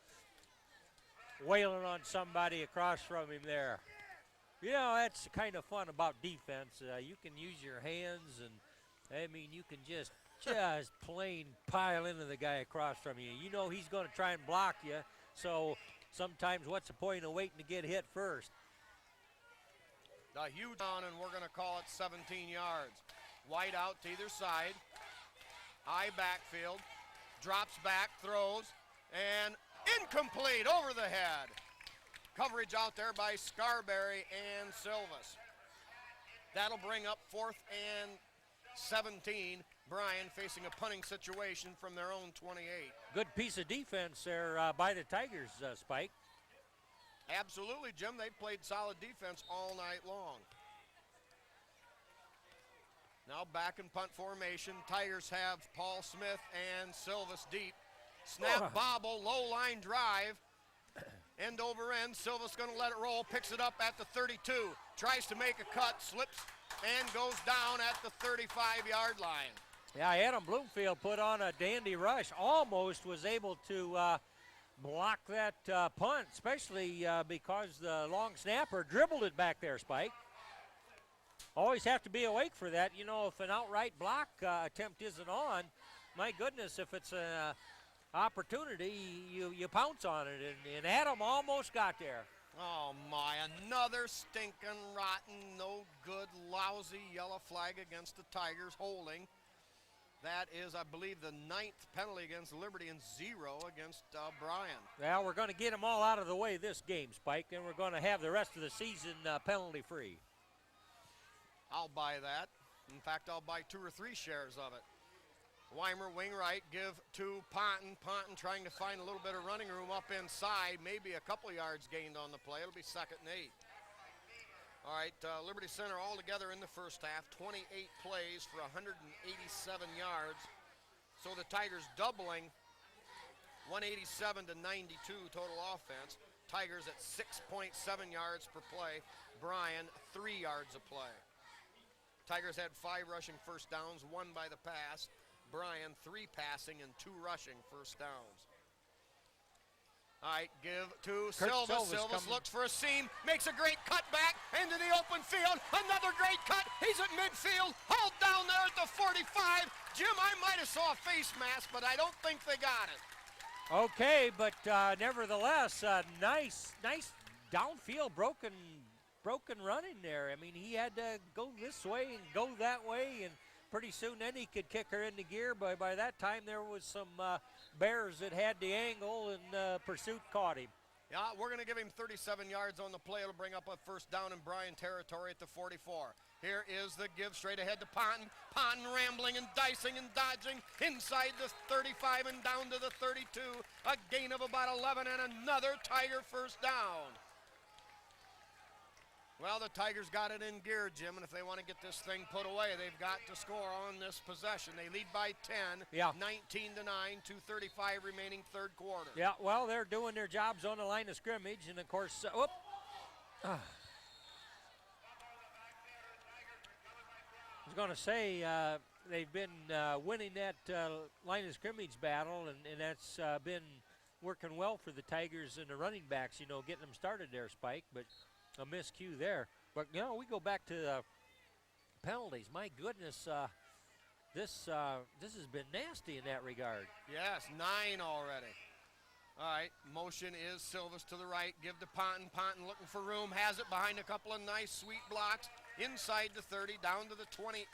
wailing on somebody across from him there. You know, that's the kind of fun about defense. You can use your hands, and, I mean, you can just plain pile into the guy across from you. You know he's going to try and block you, so sometimes what's the point of waiting to get hit first? The huge on, and we're going to call it 17 yards. Wide out to either side. High backfield. Drops back, throws, and incomplete over the head. Coverage out there by Scarberry and Silvas. That'll bring up 4th and 17. Bryan facing a punting situation from their own 28. Good piece of defense there by the Tigers, Spike. Absolutely, Jim. They played solid defense all night long. Now back in punt formation. Tigers have Paul Smith and Silvas deep. Snap, bobble, low line drive. End over end. Silvas going to let it roll. Picks it up at the 32. Tries to make a cut. Slips and goes down at the 35-yard line. Yeah, Adam Bloomfield put on a dandy rush. Almost was able to block that punt, especially because the long snapper dribbled it back there, Spike. Always have to be awake for that. You know, if an outright block attempt isn't on, my goodness, if it's opportunity, you pounce on it, and Adam almost got there. Oh my, another stinking, rotten, no good, lousy yellow flag against the Tigers holding. That is, I believe, the 9th penalty against Liberty and 0 against Bryan. Well, we're going to get them all out of the way this game, Spike, and we're going to have the rest of the season penalty free. I'll buy that. In fact, I'll buy 2 or 3 shares of it. Weimer, wing right, give to Ponton. Ponton trying to find a little bit of running room up inside. Maybe a couple yards gained on the play. It'll be 2nd and 8. All right, Liberty Center all together in the first half. 28 plays for 187 yards. So the Tigers doubling 187 to 92 total offense. Tigers at 6.7 yards per play. Bryan, 3 yards a play. Tigers had 5 rushing first downs, 1 by the pass. Bryan, 3 passing and 2 rushing first downs. All right, give to Silvas. Silvas looks for a seam, makes a great cut back into the open field. Another great cut. He's at midfield, hauled down there at the 45. Jim, I might have saw a face mask, but I don't think they got it. Okay, but nevertheless, nice downfield broken running there. I mean, he had to go this way and go that way, and pretty soon then he could kick her into gear. But by that time, there was some Bears that had the angle, and pursuit caught him. Yeah, we're going to give him 37 yards on the play. It'll bring up a first down in Bryan territory at the 44. Here is the give straight ahead to Ponton. Ponton rambling and dicing and dodging inside the 35 and down to the 32. A gain of about 11 and another Tiger first down. Well, the Tigers got it in gear, Jim, and if they want to get this thing put away, they've got to score on this possession. They lead by 10, 19 to 9, 2:35 remaining third quarter. Yeah, well, they're doing their jobs on the line of scrimmage, and of course, I was going to say they've been winning that line of scrimmage battle, and that's been working well for the Tigers and the running backs, getting them started there, Spike, but a miscue there. But, we go back to penalties. My goodness, this has been nasty in that regard. Yes, 9 already. All right, motion is Silvas to the right. Give to Ponton. Ponton looking for room. Has it behind a couple of nice, sweet blocks. Inside the 30, down to the 28.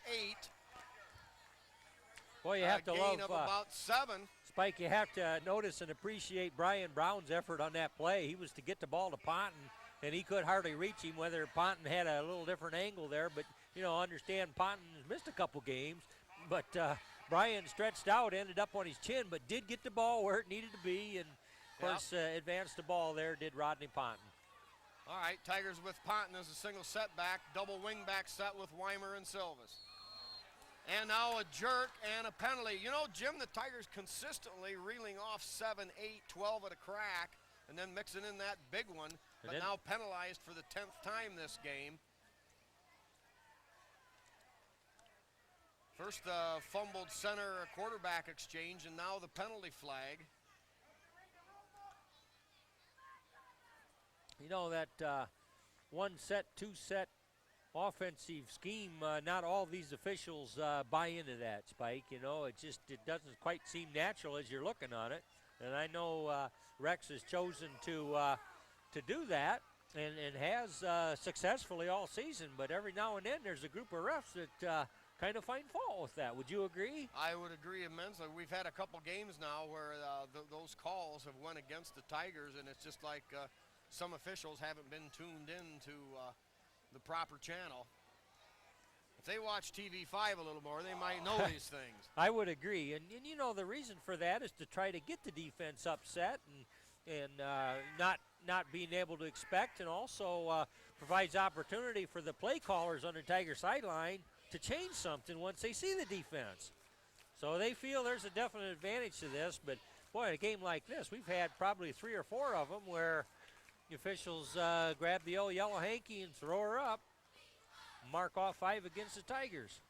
Boy, you have to love gain of about 7. Spike, you have to notice and appreciate Brian Brown's effort on that play. He was to get the ball to Ponton, and he could hardly reach him, whether Ponton had a little different angle there. But, understand Ponton missed a couple games. But Bryan stretched out, ended up on his chin, but did get the ball where it needed to be. And, of course, advanced the ball there, did Rodney Ponton. All right, Tigers with Ponton as a single setback, double wingback set with Weimer and Silvas. And now a jerk and a penalty. Jim, the Tigers consistently reeling off 7, 8, 12 at a crack, and then mixing in that big one, but now penalized for the 10th time this game. First fumbled center quarterback exchange, and now the penalty flag. That one set, two set offensive scheme, not all these officials buy into that, Spike. It doesn't quite seem natural as you're looking on it. And I know Rex has chosen to do that and has successfully all season, but every now and then there's a group of refs that kind of find fault with that. Would you agree? I would agree immensely. We've had a couple games now where those calls have went against the Tigers, and it's just like some officials haven't been tuned in to the proper channel. If they watch TV5 a little more, they might know these things. I would agree, and the reason for that is to try to get the defense upset and not being able to expect, and also provides opportunity for the play callers on the Tiger sideline to change something once they see the defense. So they feel there's a definite advantage to this, but boy, in a game like this, we've had probably 3 or 4 of them where the officials grab the old yellow hanky and throw her up, mark off 5 against the Tigers.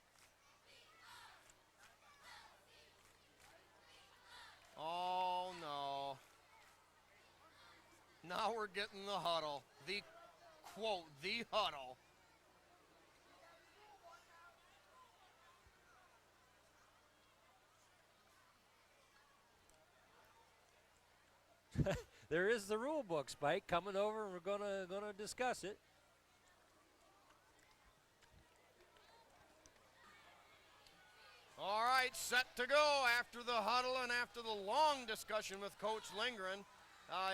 Oh, no. Now we're getting the huddle. The huddle. there is the rule book, Spike, coming over, and we're gonna discuss it. All right, set to go after the huddle and after the long discussion with Coach Lindgren.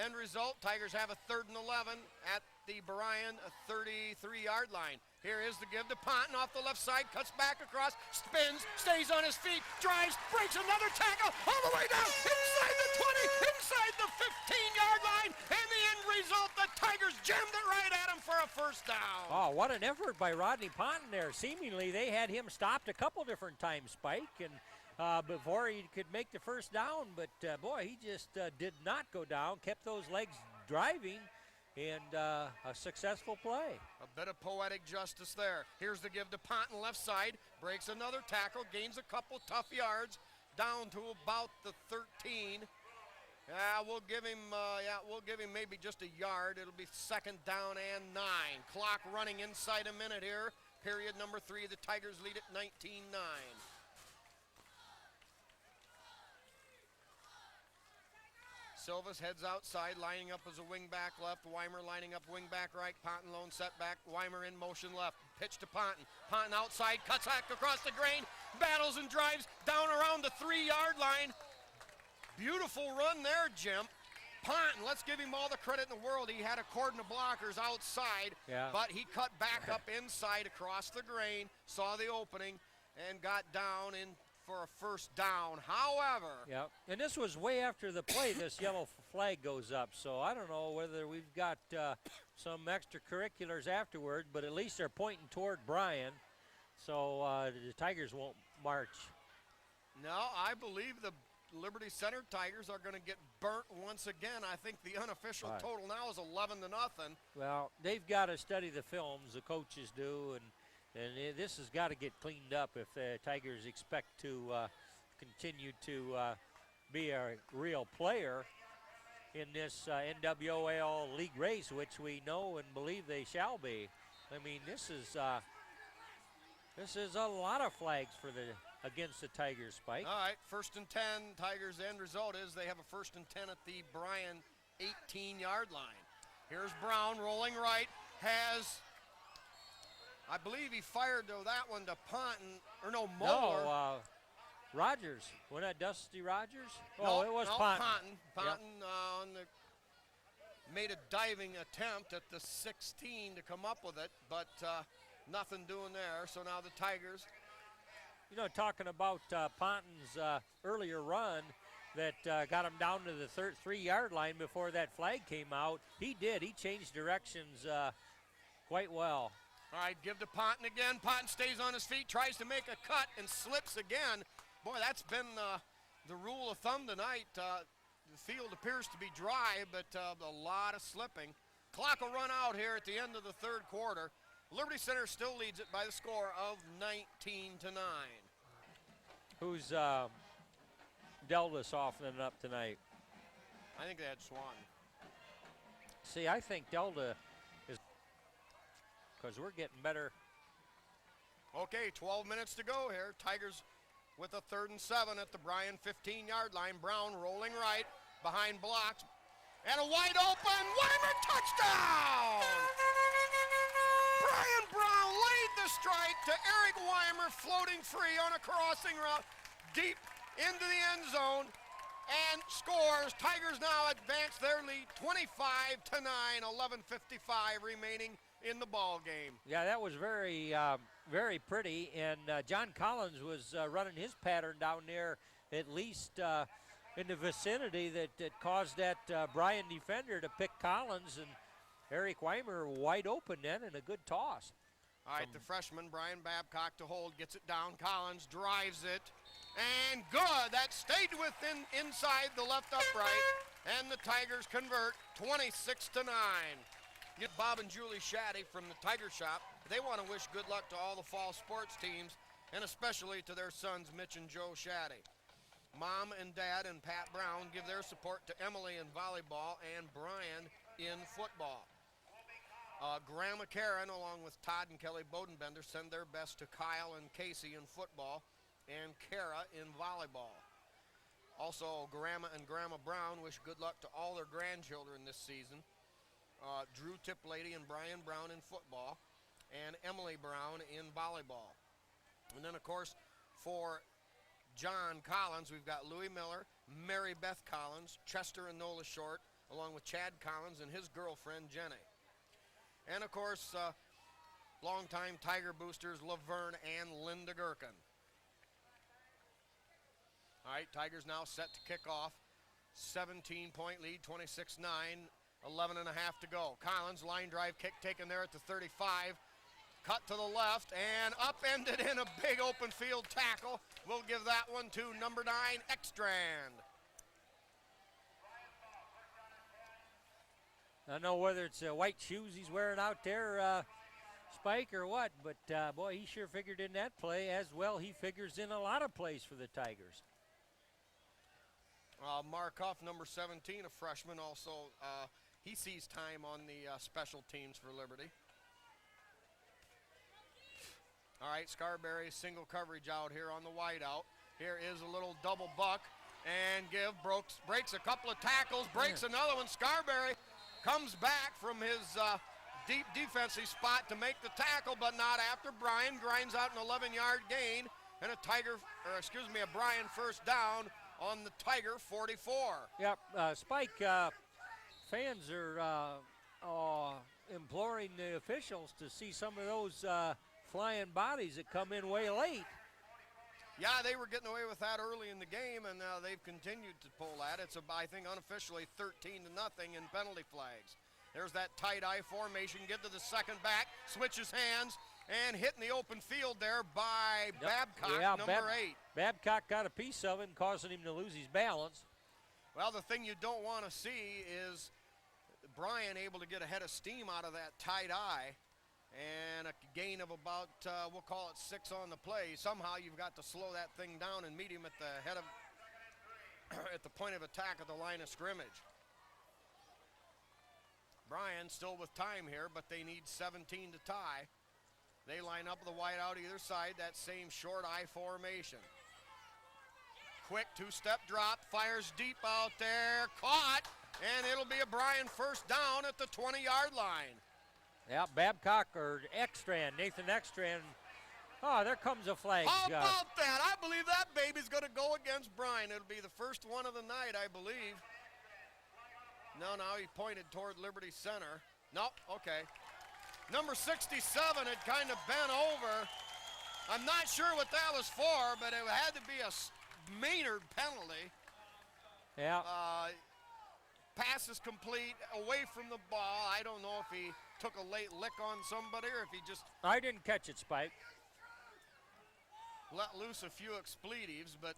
End result, Tigers have a 3rd and 11 at the Bryan 33-yard line. Here is the give to Ponton off the left side, cuts back across, spins, stays on his feet, drives, breaks another tackle, all the way down, inside the 20, inside the 15-yard line, and the end result, the Tigers jammed it right at him for a first down. Oh, what an effort by Rodney Ponton there. Seemingly, they had him stopped a couple different times, Spike, and before he could make the first down, but boy, he just did not go down, kept those legs driving, and a successful play. A bit of poetic justice there. Here's the give to Ponton left side, breaks another tackle, gains a couple tough yards, down to about the 13. We'll give him maybe just a yard. It'll be 2nd down and 9. Clock running inside a minute here. Period number 3. The Tigers lead at 19-9. Silvas heads outside, lining up as a wing back left. Weimer lining up wing back right. Ponton lone setback. Weimer in motion left. Pitch to Ponton. Ponton outside, cuts back across the grain, battles and drives down around the 3-yard line. Beautiful run there, Jim. Ponton, let's give him all the credit in the world. He had a cordon of blockers outside, but he cut back up inside across the grain, saw the opening, and got down in for a first down. However, and this was way after the play. This yellow flag goes up, so I don't know whether we've got some extracurriculars afterward, but at least they're pointing toward Bryan, so the Tigers won't march. No, I believe the Liberty Center Tigers are going to get burnt once again. I think the unofficial total now is 11-0. Well, they've got to study the films, the coaches do, and this has got to get cleaned up if the Tigers expect to continue to be a real player in this NWAL league race, which we know and believe they shall be. I mean, this is a lot of flags for against the Tigers, Spike. All right, 1st and 10. Tigers' end result is they have a 1st and 10 at the Bryan 18-yard line. Here's Brown rolling right, I believe he fired that one to Ponton, or no, Moeller. No, Rogers. Wasn't that Dusty Rogers? No, it was Ponton. Ponton made a diving attempt at the 16 to come up with it, but nothing doing there. So now the Tigers. You know, talking about Ponton's earlier run that got him down to the 3-yard line before that flag came out, he changed directions quite well. All right, give to Ponton again. Ponton stays on his feet, tries to make a cut, and slips again. Boy, that's been the rule of thumb tonight. The field appears to be dry, but a lot of slipping. Clock will run out here at the end of the 3rd quarter. Liberty Center still leads it by the score of 19-9. Who's Delta softening up tonight? I think they had Swan. See, I think Delta is, because we're getting better. Okay, 12 minutes to go here. Tigers with a 3rd and 7 at the Bryan 15-yard line. Brown rolling right behind blocks. And a wide open Weimer touchdown! Bryan Brown laid the strike to Eric Weimer, floating free on a crossing route deep into the end zone, and scores. Tigers now advance their lead 25-9, 11:55 remaining in the ball game. Yeah, that was very, very pretty, and John Collins was running his pattern down there, at least in the vicinity that caused that Bryan defender to pick Collins, and Eric Weimer wide open then, and a good toss. All right, the freshman, Brian Babcock, to hold, gets it down. Collins drives it, and good. That stayed inside the left upright, and the Tigers convert 26-9. Get Bob and Julie Shaddy from the Tiger Shop. They want to wish good luck to all the fall sports teams, and especially to their sons, Mitch and Joe Shaddy. Mom and Dad and Pat Brown give their support to Emily in volleyball and Brian in football. Grandma Karen, along with Todd and Kelly Bodenbender, send their best to Kyle and Casey in football and Kara in volleyball. Also, Grandma and Grandma Brown wish good luck to all their grandchildren this season. Drew Tiplady and Brian Brown in football, and Emily Brown in volleyball. And then, of course, for John Collins, we've got Louis Miller, Mary Beth Collins, Chester and Nola Short, along with Chad Collins and his girlfriend, Jenny. And, of course, longtime Tiger boosters Laverne and Linda Gherkin. All right, Tigers now set to kick off. 17-point lead, 26-9, 11 and a half to go. Collins, line drive kick taken there at the 35. Cut to the left and upended in a big open field tackle. We'll give that one to number 9, Ekstrand. I don't know whether it's white shoes he's wearing out there, Spike, or what, but boy, he sure figured in that play as well. He figures in a lot of plays for the Tigers. Markoff, number 17, a freshman, also he sees time on the special teams for Liberty. All right, Scarberry single coverage out here on the wideout. Here is a little double buck and breaks a couple of tackles, breaks another one. Scarberry comes back from his deep defensive spot to make the tackle, but not after. Bryan grinds out an 11-yard gain and a Bryan first down on the Tiger 44. Yep, Spike, fans are imploring the officials to see some of those flying bodies that come in way late. Yeah, they were getting away with that early in the game, and they've continued to pull that. It's, I think, unofficially 13-0 in penalty flags. There's that tight eye formation. Get to the second back, switches hands, and hit in the open field there by Babcock, number 8. Babcock got a piece of it and causing him to lose his balance. Well, the thing you don't want to see is Bryan able to get a head of steam out of that tight eye. And a gain of about, we'll call it 6 on the play. Somehow you've got to slow that thing down and meet him at the head of, at the point of attack at the line of scrimmage. Bryan still with time here, but they need 17 to tie. They line up with the wide out either side, that same short I formation. Quick two-step drop, fires deep out there, caught, and it'll be a Bryan first down at the 20-yard line. Yeah, Babcock or Ekstrand, Nathan Ekstrand. Oh, there comes a flag. How about that? I believe that baby's going to go against Bryan. It'll be the first one of the night, I believe. No, he pointed toward Liberty Center. No, okay. Number 67 had kind of bent over. I'm not sure what that was for, but it had to be a Maynard penalty. Yeah. Pass is complete, away from the ball. I don't know if he took a late lick on somebody or if he just... I didn't catch it, Spike. Let loose a few expletives, but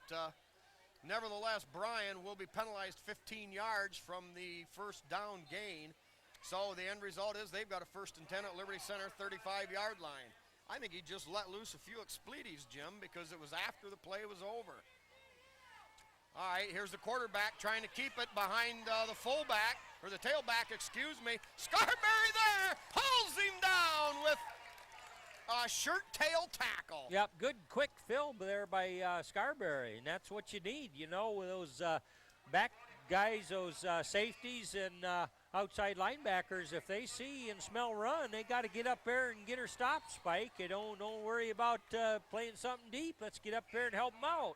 nevertheless, Bryan will be penalized 15 yards from the first down gain. So the end result is they've got a 1st and 10 at Liberty Center, 35-yard line. I think he just let loose a few expletives, Jim, because it was after the play was over. All right, here's the quarterback trying to keep it behind the fullback, or the tailback, excuse me. Scarberry there, pulls him down with a shirt tail tackle. Yep, good quick fill there by Scarberry, and that's what you need, you know, with those back guys, those safeties and outside linebackers. If they see and smell run, they got to get up there and get her stopped, Spike. You don't worry about playing something deep. Let's get up there and help them out.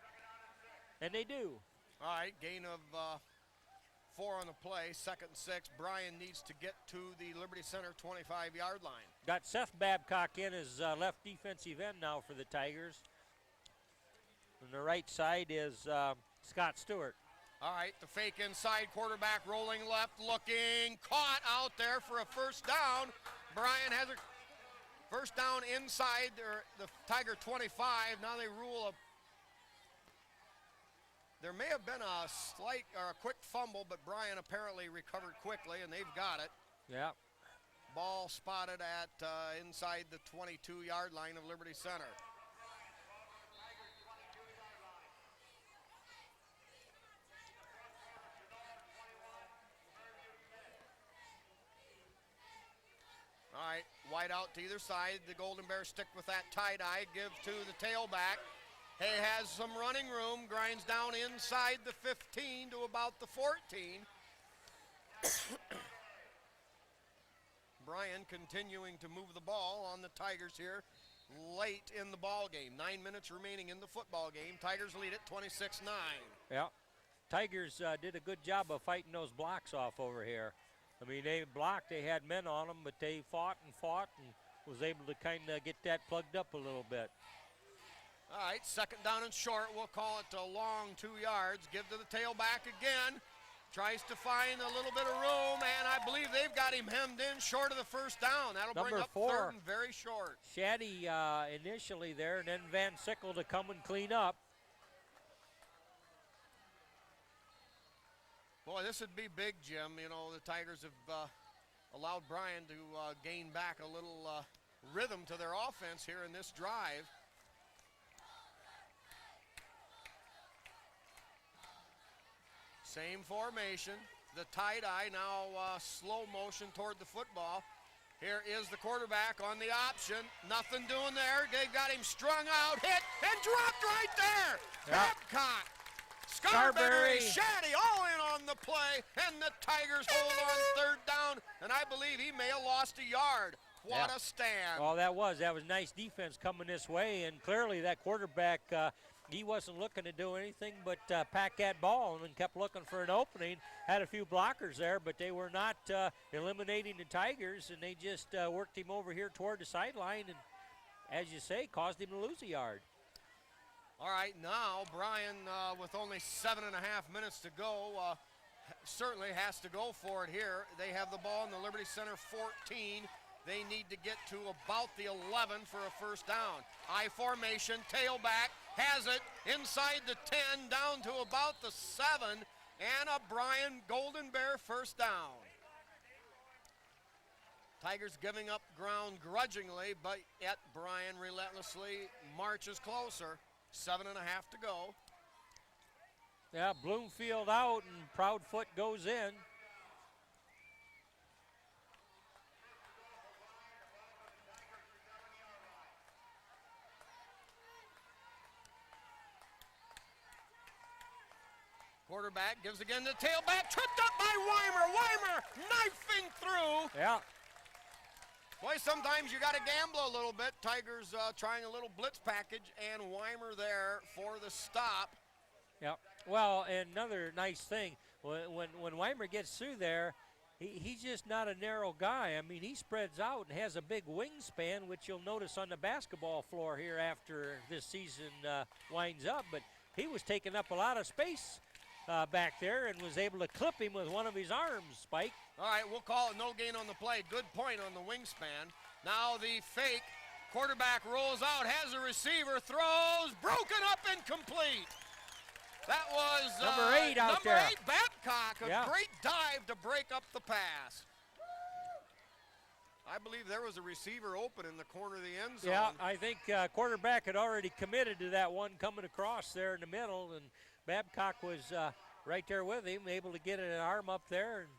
And they do. All right, gain of 4 on the play, 2nd and 6. Bryan needs to get to the Liberty Center 25-yard line. Got Seth Babcock in as left defensive end now for the Tigers. On the right side is Scott Stewart. All right, the fake inside, quarterback rolling left, looking, caught out there for a first down. Bryan has a first down inside the Tiger 25. Now they rule there may have been a slight or a quick fumble, but Bryan apparently recovered quickly, and they've got it. Yeah. Ball spotted at inside the 22-yard line of Liberty Center. All right, wide out to either side. The Golden Bears stick with that tight eye, give to the tailback. Hay has some running room, grinds down inside the 15 to about the 14. Bryan continuing to move the ball on the Tigers here late in the ball game. 9 minutes remaining in the football game. Tigers lead it 26-9. Yeah, Tigers did a good job of fighting those blocks off over here. I mean, they blocked, they had men on them, but they fought and was able to kind of get that plugged up a little bit. All right, second down and short. We'll call it a long 2 yards. Give to the tailback again. Tries to find a little bit of room, and I believe they've got him hemmed in short of the first down. That'll Number bring up 4. third and very short. Shaddy initially there, and then Van Sickle to come and clean up. Boy, this would be big, Jim. You know, the Tigers have allowed Bryan to gain back a little rhythm to their offense here in this drive. Same formation, the tie-dye, now slow motion toward the football. Here is the quarterback on the option. Nothing doing there. They've got him strung out, hit, and dropped right there. Yeah. Babcock, Scarberry, Shaddy all in on the play, and the Tigers hold on third down, and I believe he may have lost a yard. What a stand. Well, that was nice defense coming this way, and clearly that quarterback, he wasn't looking to do anything but pack that ball and kept looking for an opening. Had a few blockers there, but they were not eliminating the Tigers, and they just worked him over here toward the sideline, and as you say, caused him to lose a yard. All right, now Bryan, with only 7.5 minutes to go, certainly has to go for it here. They have the ball in the Liberty Center 14. They need to get to about the 11 for a first down. I formation, tailback, has it inside the 10, down to about the 7, and a Bryan Golden Bear first down. Tigers giving up ground grudgingly, but yet Bryan relentlessly marches closer. 7.5 to go. Yeah, Bloomfield out, and Proudfoot goes in. Quarterback gives again to tailback, tripped up by Weimer. Weimer knifing through. Yeah. Boy, sometimes you got to gamble a little bit. Tigers trying a little blitz package, and Weimer there for the stop. Yeah. Well, another nice thing, when Weimer gets through there, he's just not a narrow guy. I mean, he spreads out and has a big wingspan, which you'll notice on the basketball floor here after this season winds up. But he was taking up a lot of space back there and was able to clip him with one of his arms, Spike. All right, we'll call it no gain on the play. Good point on the wingspan. Now the fake. Quarterback rolls out, has a receiver, throws, broken up, incomplete. That was number 8 out there. Number 8, Babcock, a great dive to break up the pass. I believe there was a receiver open in the corner of the end zone. Yeah, I think quarterback had already committed to that one coming across there in the middle, and Babcock was right there with him, able to get an arm up there and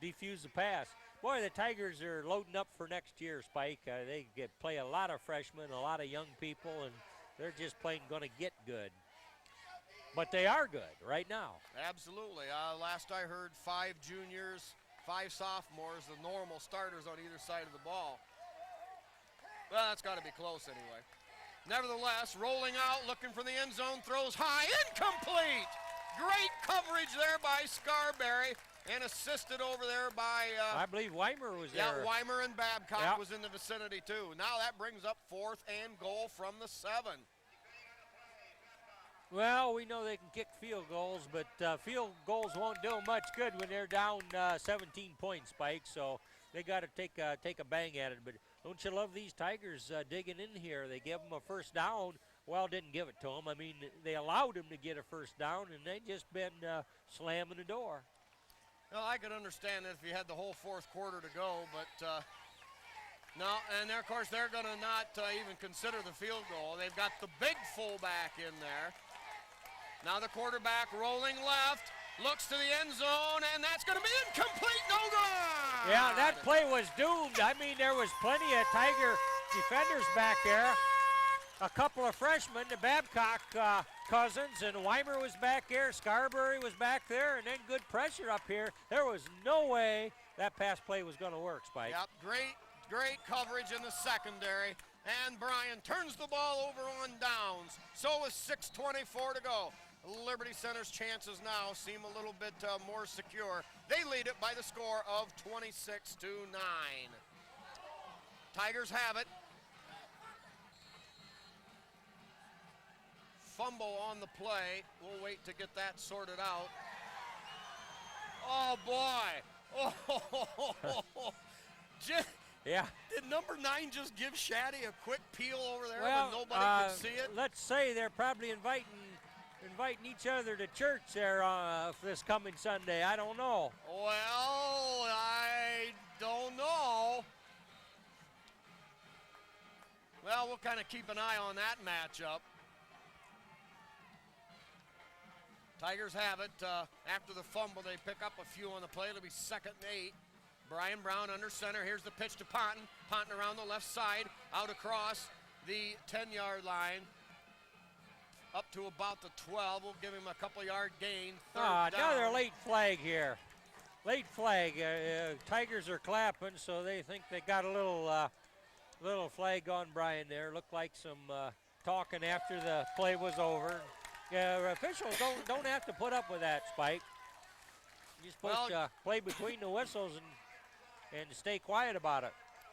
defuse the pass. Boy, the Tigers are loading up for next year, Spike. They play a lot of freshmen, a lot of young people, and they're just plain going to get good. But they are good right now. Absolutely. Last I heard, 5 juniors, 5 sophomores, the normal starters on either side of the ball. Well, that's got to be close anyway. Nevertheless, rolling out, looking for the end zone, throws high, incomplete. Great coverage there by Scarberry, and assisted over there by... I believe Weimer was there. Yeah, Weimer and Babcock was in the vicinity too. Now that brings up 4th and goal from the 7. Well, we know they can kick field goals, but field goals won't do them much good when they're down 17 points, Spike. So they got to take a bang at it. But don't you love these Tigers digging in here? They give them a first down. Well, didn't give it to them. I mean, they allowed them to get a first down, and they just been slamming the door. Well, I could understand if you had the whole 4th quarter to go, but no. And of course, they're going to not even consider the field goal. They've got the big fullback in there. Now the quarterback rolling left, looks to the end zone, and that's going to be incomplete, no good! Yeah, that play was doomed. I mean, there was plenty of Tiger defenders back there. a couple of freshmen, the Babcock cousins, and Weimer was back there, Scarberry was back there, and then good pressure up here. There was no way that pass play was going to work, Spike. Yep, great coverage in the secondary. And Bryan turns the ball over on downs. So with 6:24 to go, Liberty Center's chances now seem a little bit more secure. They lead it by the score of 26-9. Tigers have it. Fumble on the play. We'll wait to get that sorted out. Oh, boy. Oh, yeah. Did number 9 just give Shaddy a quick peel over there Well, when nobody could see it? Let's say they're probably inviting each other to church there this coming Sunday. I don't know. Well, I don't know. Well, we'll kind of keep an eye on that matchup. Tigers have it. After the fumble, they pick up a few on the play. It'll be 2nd and 8. Bryan Brown under center. Here's the pitch to Ponton. Ponton around the left side, out across the 10-yard line. Up to about the 12. We'll give him a couple-yard gain. Third down. Another late flag here. Late flag. Tigers are clapping, so they think they got a little flag on Bryan there. Looked like some talking after the play was over. Officials don't have to put up with that, Spike. You're supposed to play between the whistles and stay quiet about it.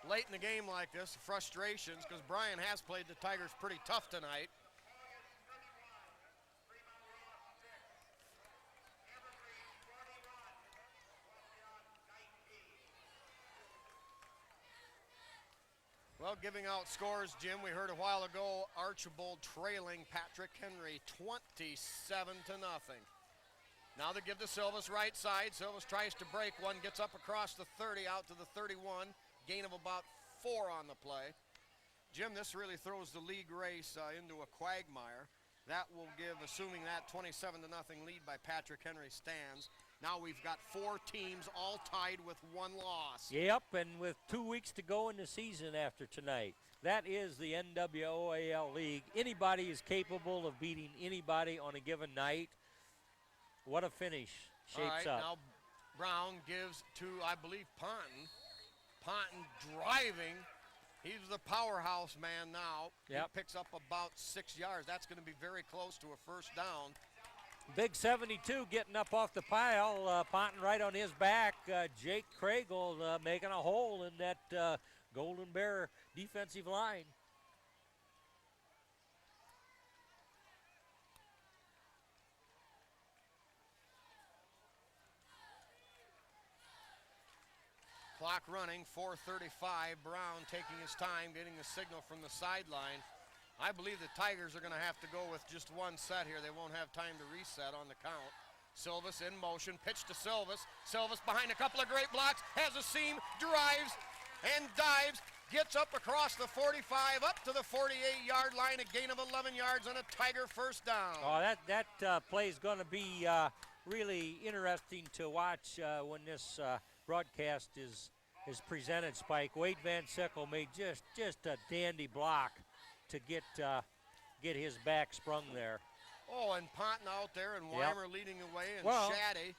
Late in the game like this, frustrations, because Bryan has played the Tigers pretty tough tonight. Well, giving out scores, Jim, we heard a while ago, Archibald trailing Patrick Henry 27-0. Now they give to Silvas right side. Silvas tries to break one, gets up across the 30, out to the 31. Gain of about 4 on the play. Jim, this really throws the league race into a quagmire. That will give, assuming that 27-0 lead by Patrick Henry stands. Now we've got 4 teams all tied with 1 loss. Yep, and with 2 weeks to go in the season after tonight. That is the NWOAL League. Anybody is capable of beating anybody on a given night. What a finish shapes up. Now Brown gives to, I believe, Ponton. Ponton driving. He's the powerhouse man now. Yep. He picks up about 6 yards. That's going to be very close to a first down. Big 72 getting up off the pile. Ponton right on his back. Jake Craigle making a hole in that Golden Bear defensive line. Clock running, 4:35. Brown taking his time, getting the signal from the sideline. I believe the Tigers are going to have to go with just 1 set here. They won't have time to reset on the count. Silvas in motion, pitch to Silvas. Silvas behind a couple of great blocks, has a seam, drives and dives, gets up across the 45, up to the 48-yard line, a gain of 11 yards and a Tiger first down. Oh, that play is going to be really interesting to watch when this broadcast is presented, Spike. Wade Van Sickle made just a dandy block to get his back sprung there. Oh, and Ponton out there and Weimer leading the way, and Shaddy,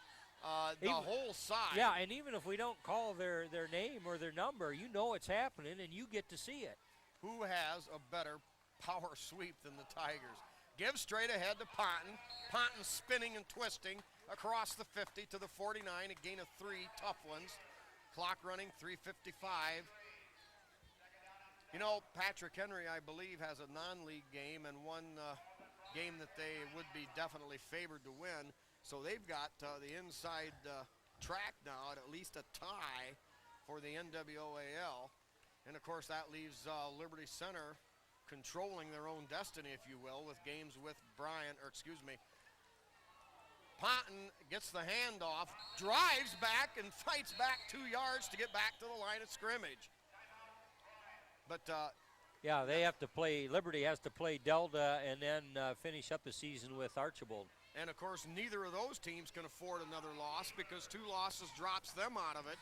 the whole side. Yeah, and even if we don't call their name or their number, you know it's happening and you get to see it. Who has a better power sweep than the Tigers? Give straight ahead to Ponton. Ponton spinning and twisting across the 50 to the 49, a gain of 3 tough ones. Clock running, 3:55. You know, Patrick Henry, I believe, has a non-league game and one game that they would be definitely favored to win. So they've got the inside track now at least a tie for the NWOAL. And, of course, that leaves Liberty Center controlling their own destiny, if you will, with games with Bryan, or excuse me, Ponton gets the handoff, drives back, and fights back 2 yards to get back to the line of scrimmage. But yeah, they have to play. Liberty has to play Delta and then finish up the season with Archibald. And of course, neither of those teams can afford another loss because 2 losses drops them out of it.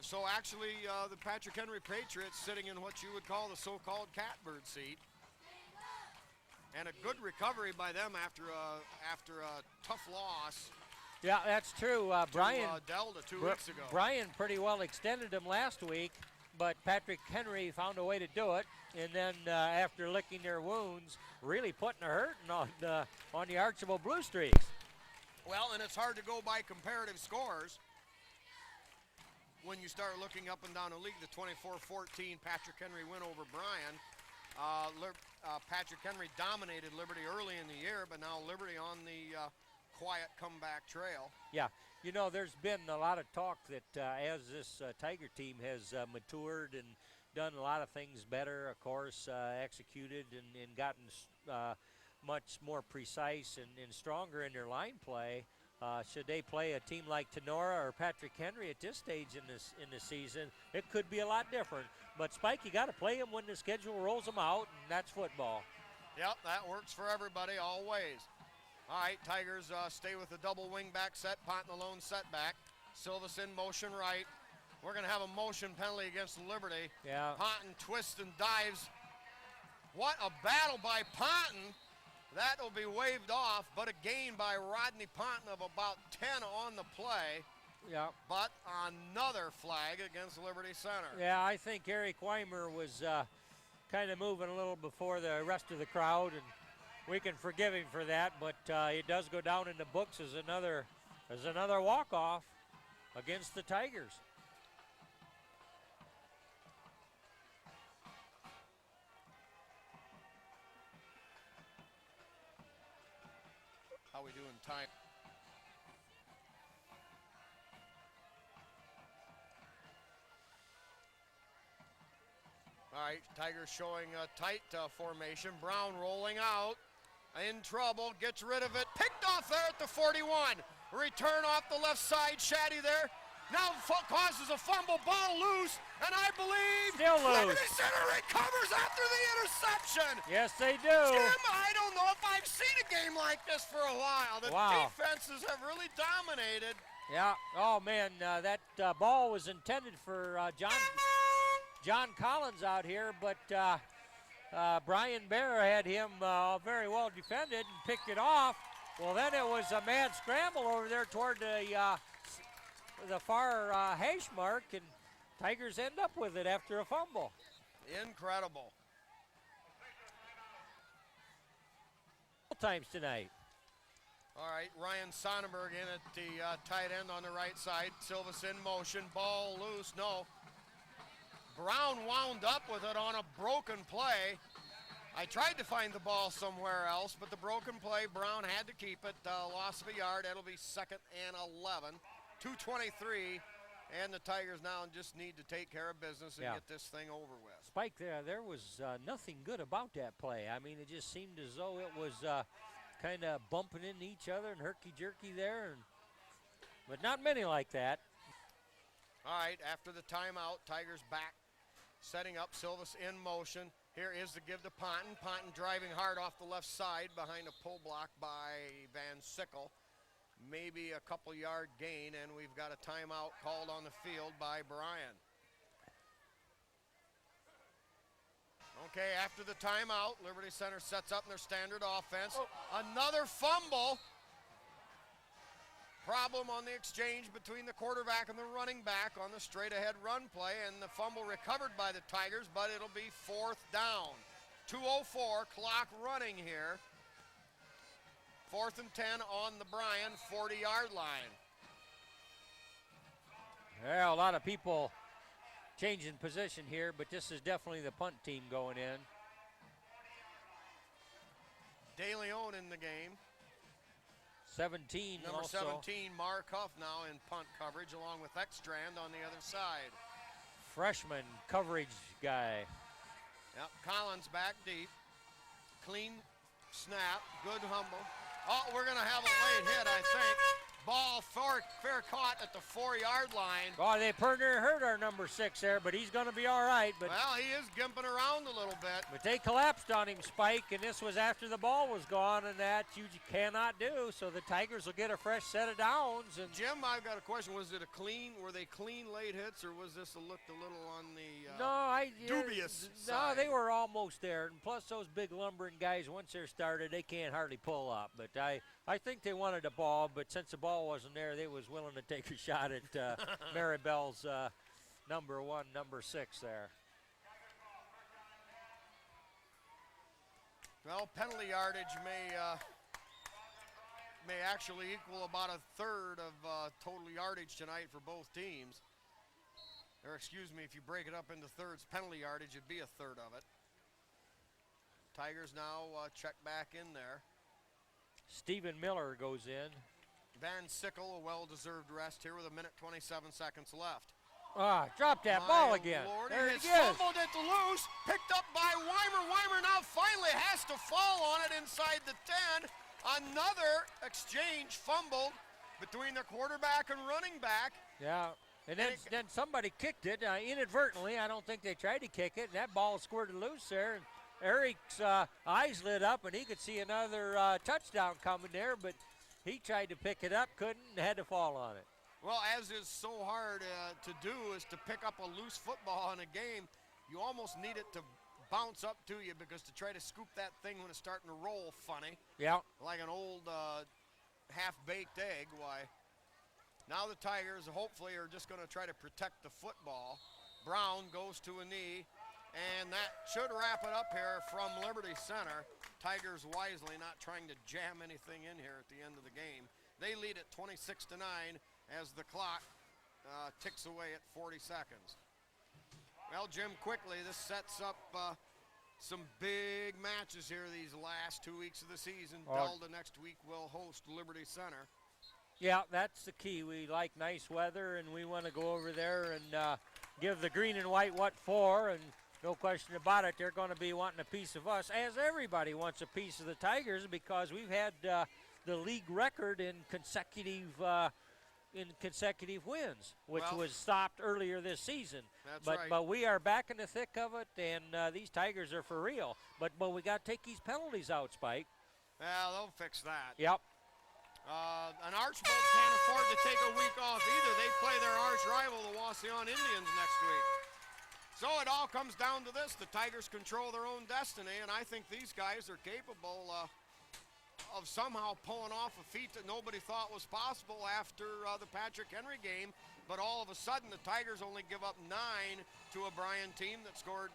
So actually, the Patrick Henry Patriots sitting in what you would call the so-called catbird seat. And a good recovery by them after a tough loss. Yeah, that's true. Bryan to Delta 2 weeks ago. Bryan pretty well extended him last week, but Patrick Henry found a way to do it. And then after licking their wounds, really putting a hurting on the Archibald Blue Streaks. Well, and it's hard to go by comparative scores when you start looking up and down the league. The 24-14 Patrick Henry win over Bryan. Patrick Henry dominated Liberty early in the year, but now Liberty on the quiet comeback trail. Yeah, you know, there's been a lot of talk that as this Tiger team has matured and done a lot of things better, of course, executed and gotten much more precise and stronger in their line play. Should they play a team like Tenora or Patrick Henry at this stage in the season, it could be a lot different. But Spike, you got to play them when the schedule rolls them out, and that's football. Yep, that works for everybody always. All right, Tigers stay with the double wing back set, Ponton the lone setback. Silvas in motion right. We're going to have a motion penalty against Liberty. Yeah. Ponton twists and dives. What a battle by Ponton. That will be waved off, but a gain by Rodney Ponton of about 10 on the play. Yeah. But another flag against Liberty Center. Yeah, I think Eric Weimer was kind of moving a little before the rest of the crowd, and we can forgive him for that, but it does go down in the books as another walk-off against the Tigers. How we doing time? All right, Tigers showing a tight formation. Brown rolling out, in trouble, gets rid of it, picked off there at the 41. Return off the left side, Shaddy there. Now causes a fumble, ball loose, and I believe Still loose. Liberty Center recovers after the interception. Yes, they do. Jim, I don't know if I've seen a game like this for a while. The defenses have really dominated. Yeah. Oh man, that ball was intended for John Collins out here, but Brian Bear had him very well defended and picked it off. Well, then it was a mad scramble over there toward the far hash mark, and Tigers end up with it after a fumble. Incredible. Times tonight. All right, Ryan Sonnenberg in at the tight end on the right side. Silvas in motion, ball loose, no. Brown wound up with it on a broken play. I tried to find the ball somewhere else, but the broken play, Brown had to keep it. Loss of a yard, it'll be 2nd and 11. 2:23, and the Tigers now just need to take care of business and get this thing over with. Spike, there was nothing good about that play. I mean, it just seemed as though it was kind of bumping into each other and herky-jerky there, but not many like that. All right, after the timeout, Tigers back, setting up, Silvas in motion. Here is the give to Ponton. Ponton driving hard off the left side behind a pull block by Van Sickle. Maybe a couple yard gain, and we've got a timeout called on the field by Bryan. Okay, after the timeout, Liberty Center sets up their standard offense. Another fumble. Problem on the exchange between the quarterback and the running back on the straight ahead run play, and the fumble recovered by the Tigers, but it'll be 4th down. 2:04, clock running here. 4th and 10 on the Bryan 40-yard line. Yeah, a lot of people changing position here, but this is definitely the punt team going in. De Leon in the game. 17 Number also. 17, Mark Huff now in punt coverage along with Ekstrand on the other side. Freshman coverage guy. Yep, Collins back deep. Clean snap, good humble. Oh, we're going to have a late hit, I think. Ball fair caught at the 4-yard line. Oh, they hurt our number 6 there, but he's going to be all right. But Well, he is gimping around a little bit. But they collapsed on him, Spike, and this was after the ball was gone, and that you cannot do. So the Tigers will get a fresh set of downs. And Jim, I've got a question. Was it were they clean late hits, or was this looked a little on the dubious No, side? they were almost there. And plus those big lumbering guys, once they're started, they can't hardly pull up. But I think they wanted the ball, but since the ball wasn't there, they was willing to take a shot at Maribel's number 6 there. Well, penalty yardage may actually equal about a third of total yardage tonight for both teams. Or excuse me, if you break it up into thirds, penalty yardage, it'd be a third of it. Tigers now check back in there. Stephen Miller goes in. Van Sickle, a well-deserved rest here with 1:27 seconds left. Dropped that My ball again. Lord, There he it has is. fumbled it loose, picked up by Weimer. Weimer now finally has to fall on it inside the 10. Another exchange fumbled between the quarterback and running back. Yeah, and then somebody kicked it inadvertently. I don't think they tried to kick it, and that ball squirted loose there. And Eric's eyes lit up, and he could see another touchdown coming there, but he tried to pick it up, couldn't, and had to fall on it. Well, as is so hard to do, is to pick up a loose football in a game, you almost need it to bounce up to you, because to try to scoop that thing when it's starting to roll funny, Yeah. like an old half-baked egg, why, now the Tigers hopefully are just going to try to protect the football. Brown goes to a knee, and that should wrap it up here from Liberty Center. Tigers wisely not trying to jam anything in here at the end of the game. They lead at 26-9 as the clock ticks away at 40 seconds. Well, Jim, quickly, this sets up some big matches here these last 2 weeks of the season. Delta next week will host Liberty Center. Yeah, that's the key. We like nice weather, and we want to go over there and give the green and white what for, and no question about it, they're going to be wanting a piece of us, as everybody wants a piece of the Tigers, because we've had the league record in consecutive wins, which was stopped earlier this season. That's but right. But we are back in the thick of it, and these Tigers are for real. But we got to take these penalties out, Spike. Well, they'll fix that. Yep. An Archbold can't afford to take a week off either. They play their arch rival, the Wauseon Indians, next week. So it all comes down to this. The Tigers control their own destiny, and I think these guys are capable of somehow pulling off a feat that nobody thought was possible after the Patrick Henry game. But all of a sudden, the Tigers only give up 9 to a Bryan team that scored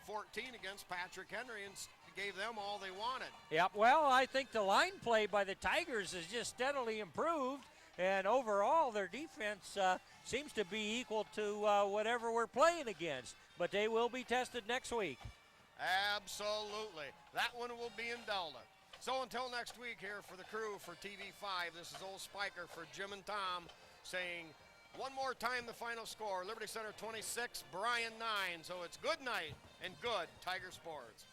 14 against Patrick Henry and gave them all they wanted. Yep, well, I think the line play by the Tigers has just steadily improved, and overall their defense seems to be equal to whatever we're playing against. But they will be tested next week. Absolutely. That one will be in Delta. So until next week here for the crew for TV5, this is Old Spiker for Jim and Tom saying one more time the final score. Liberty Center 26, Bryan 9. So it's good night and good Tiger Sports.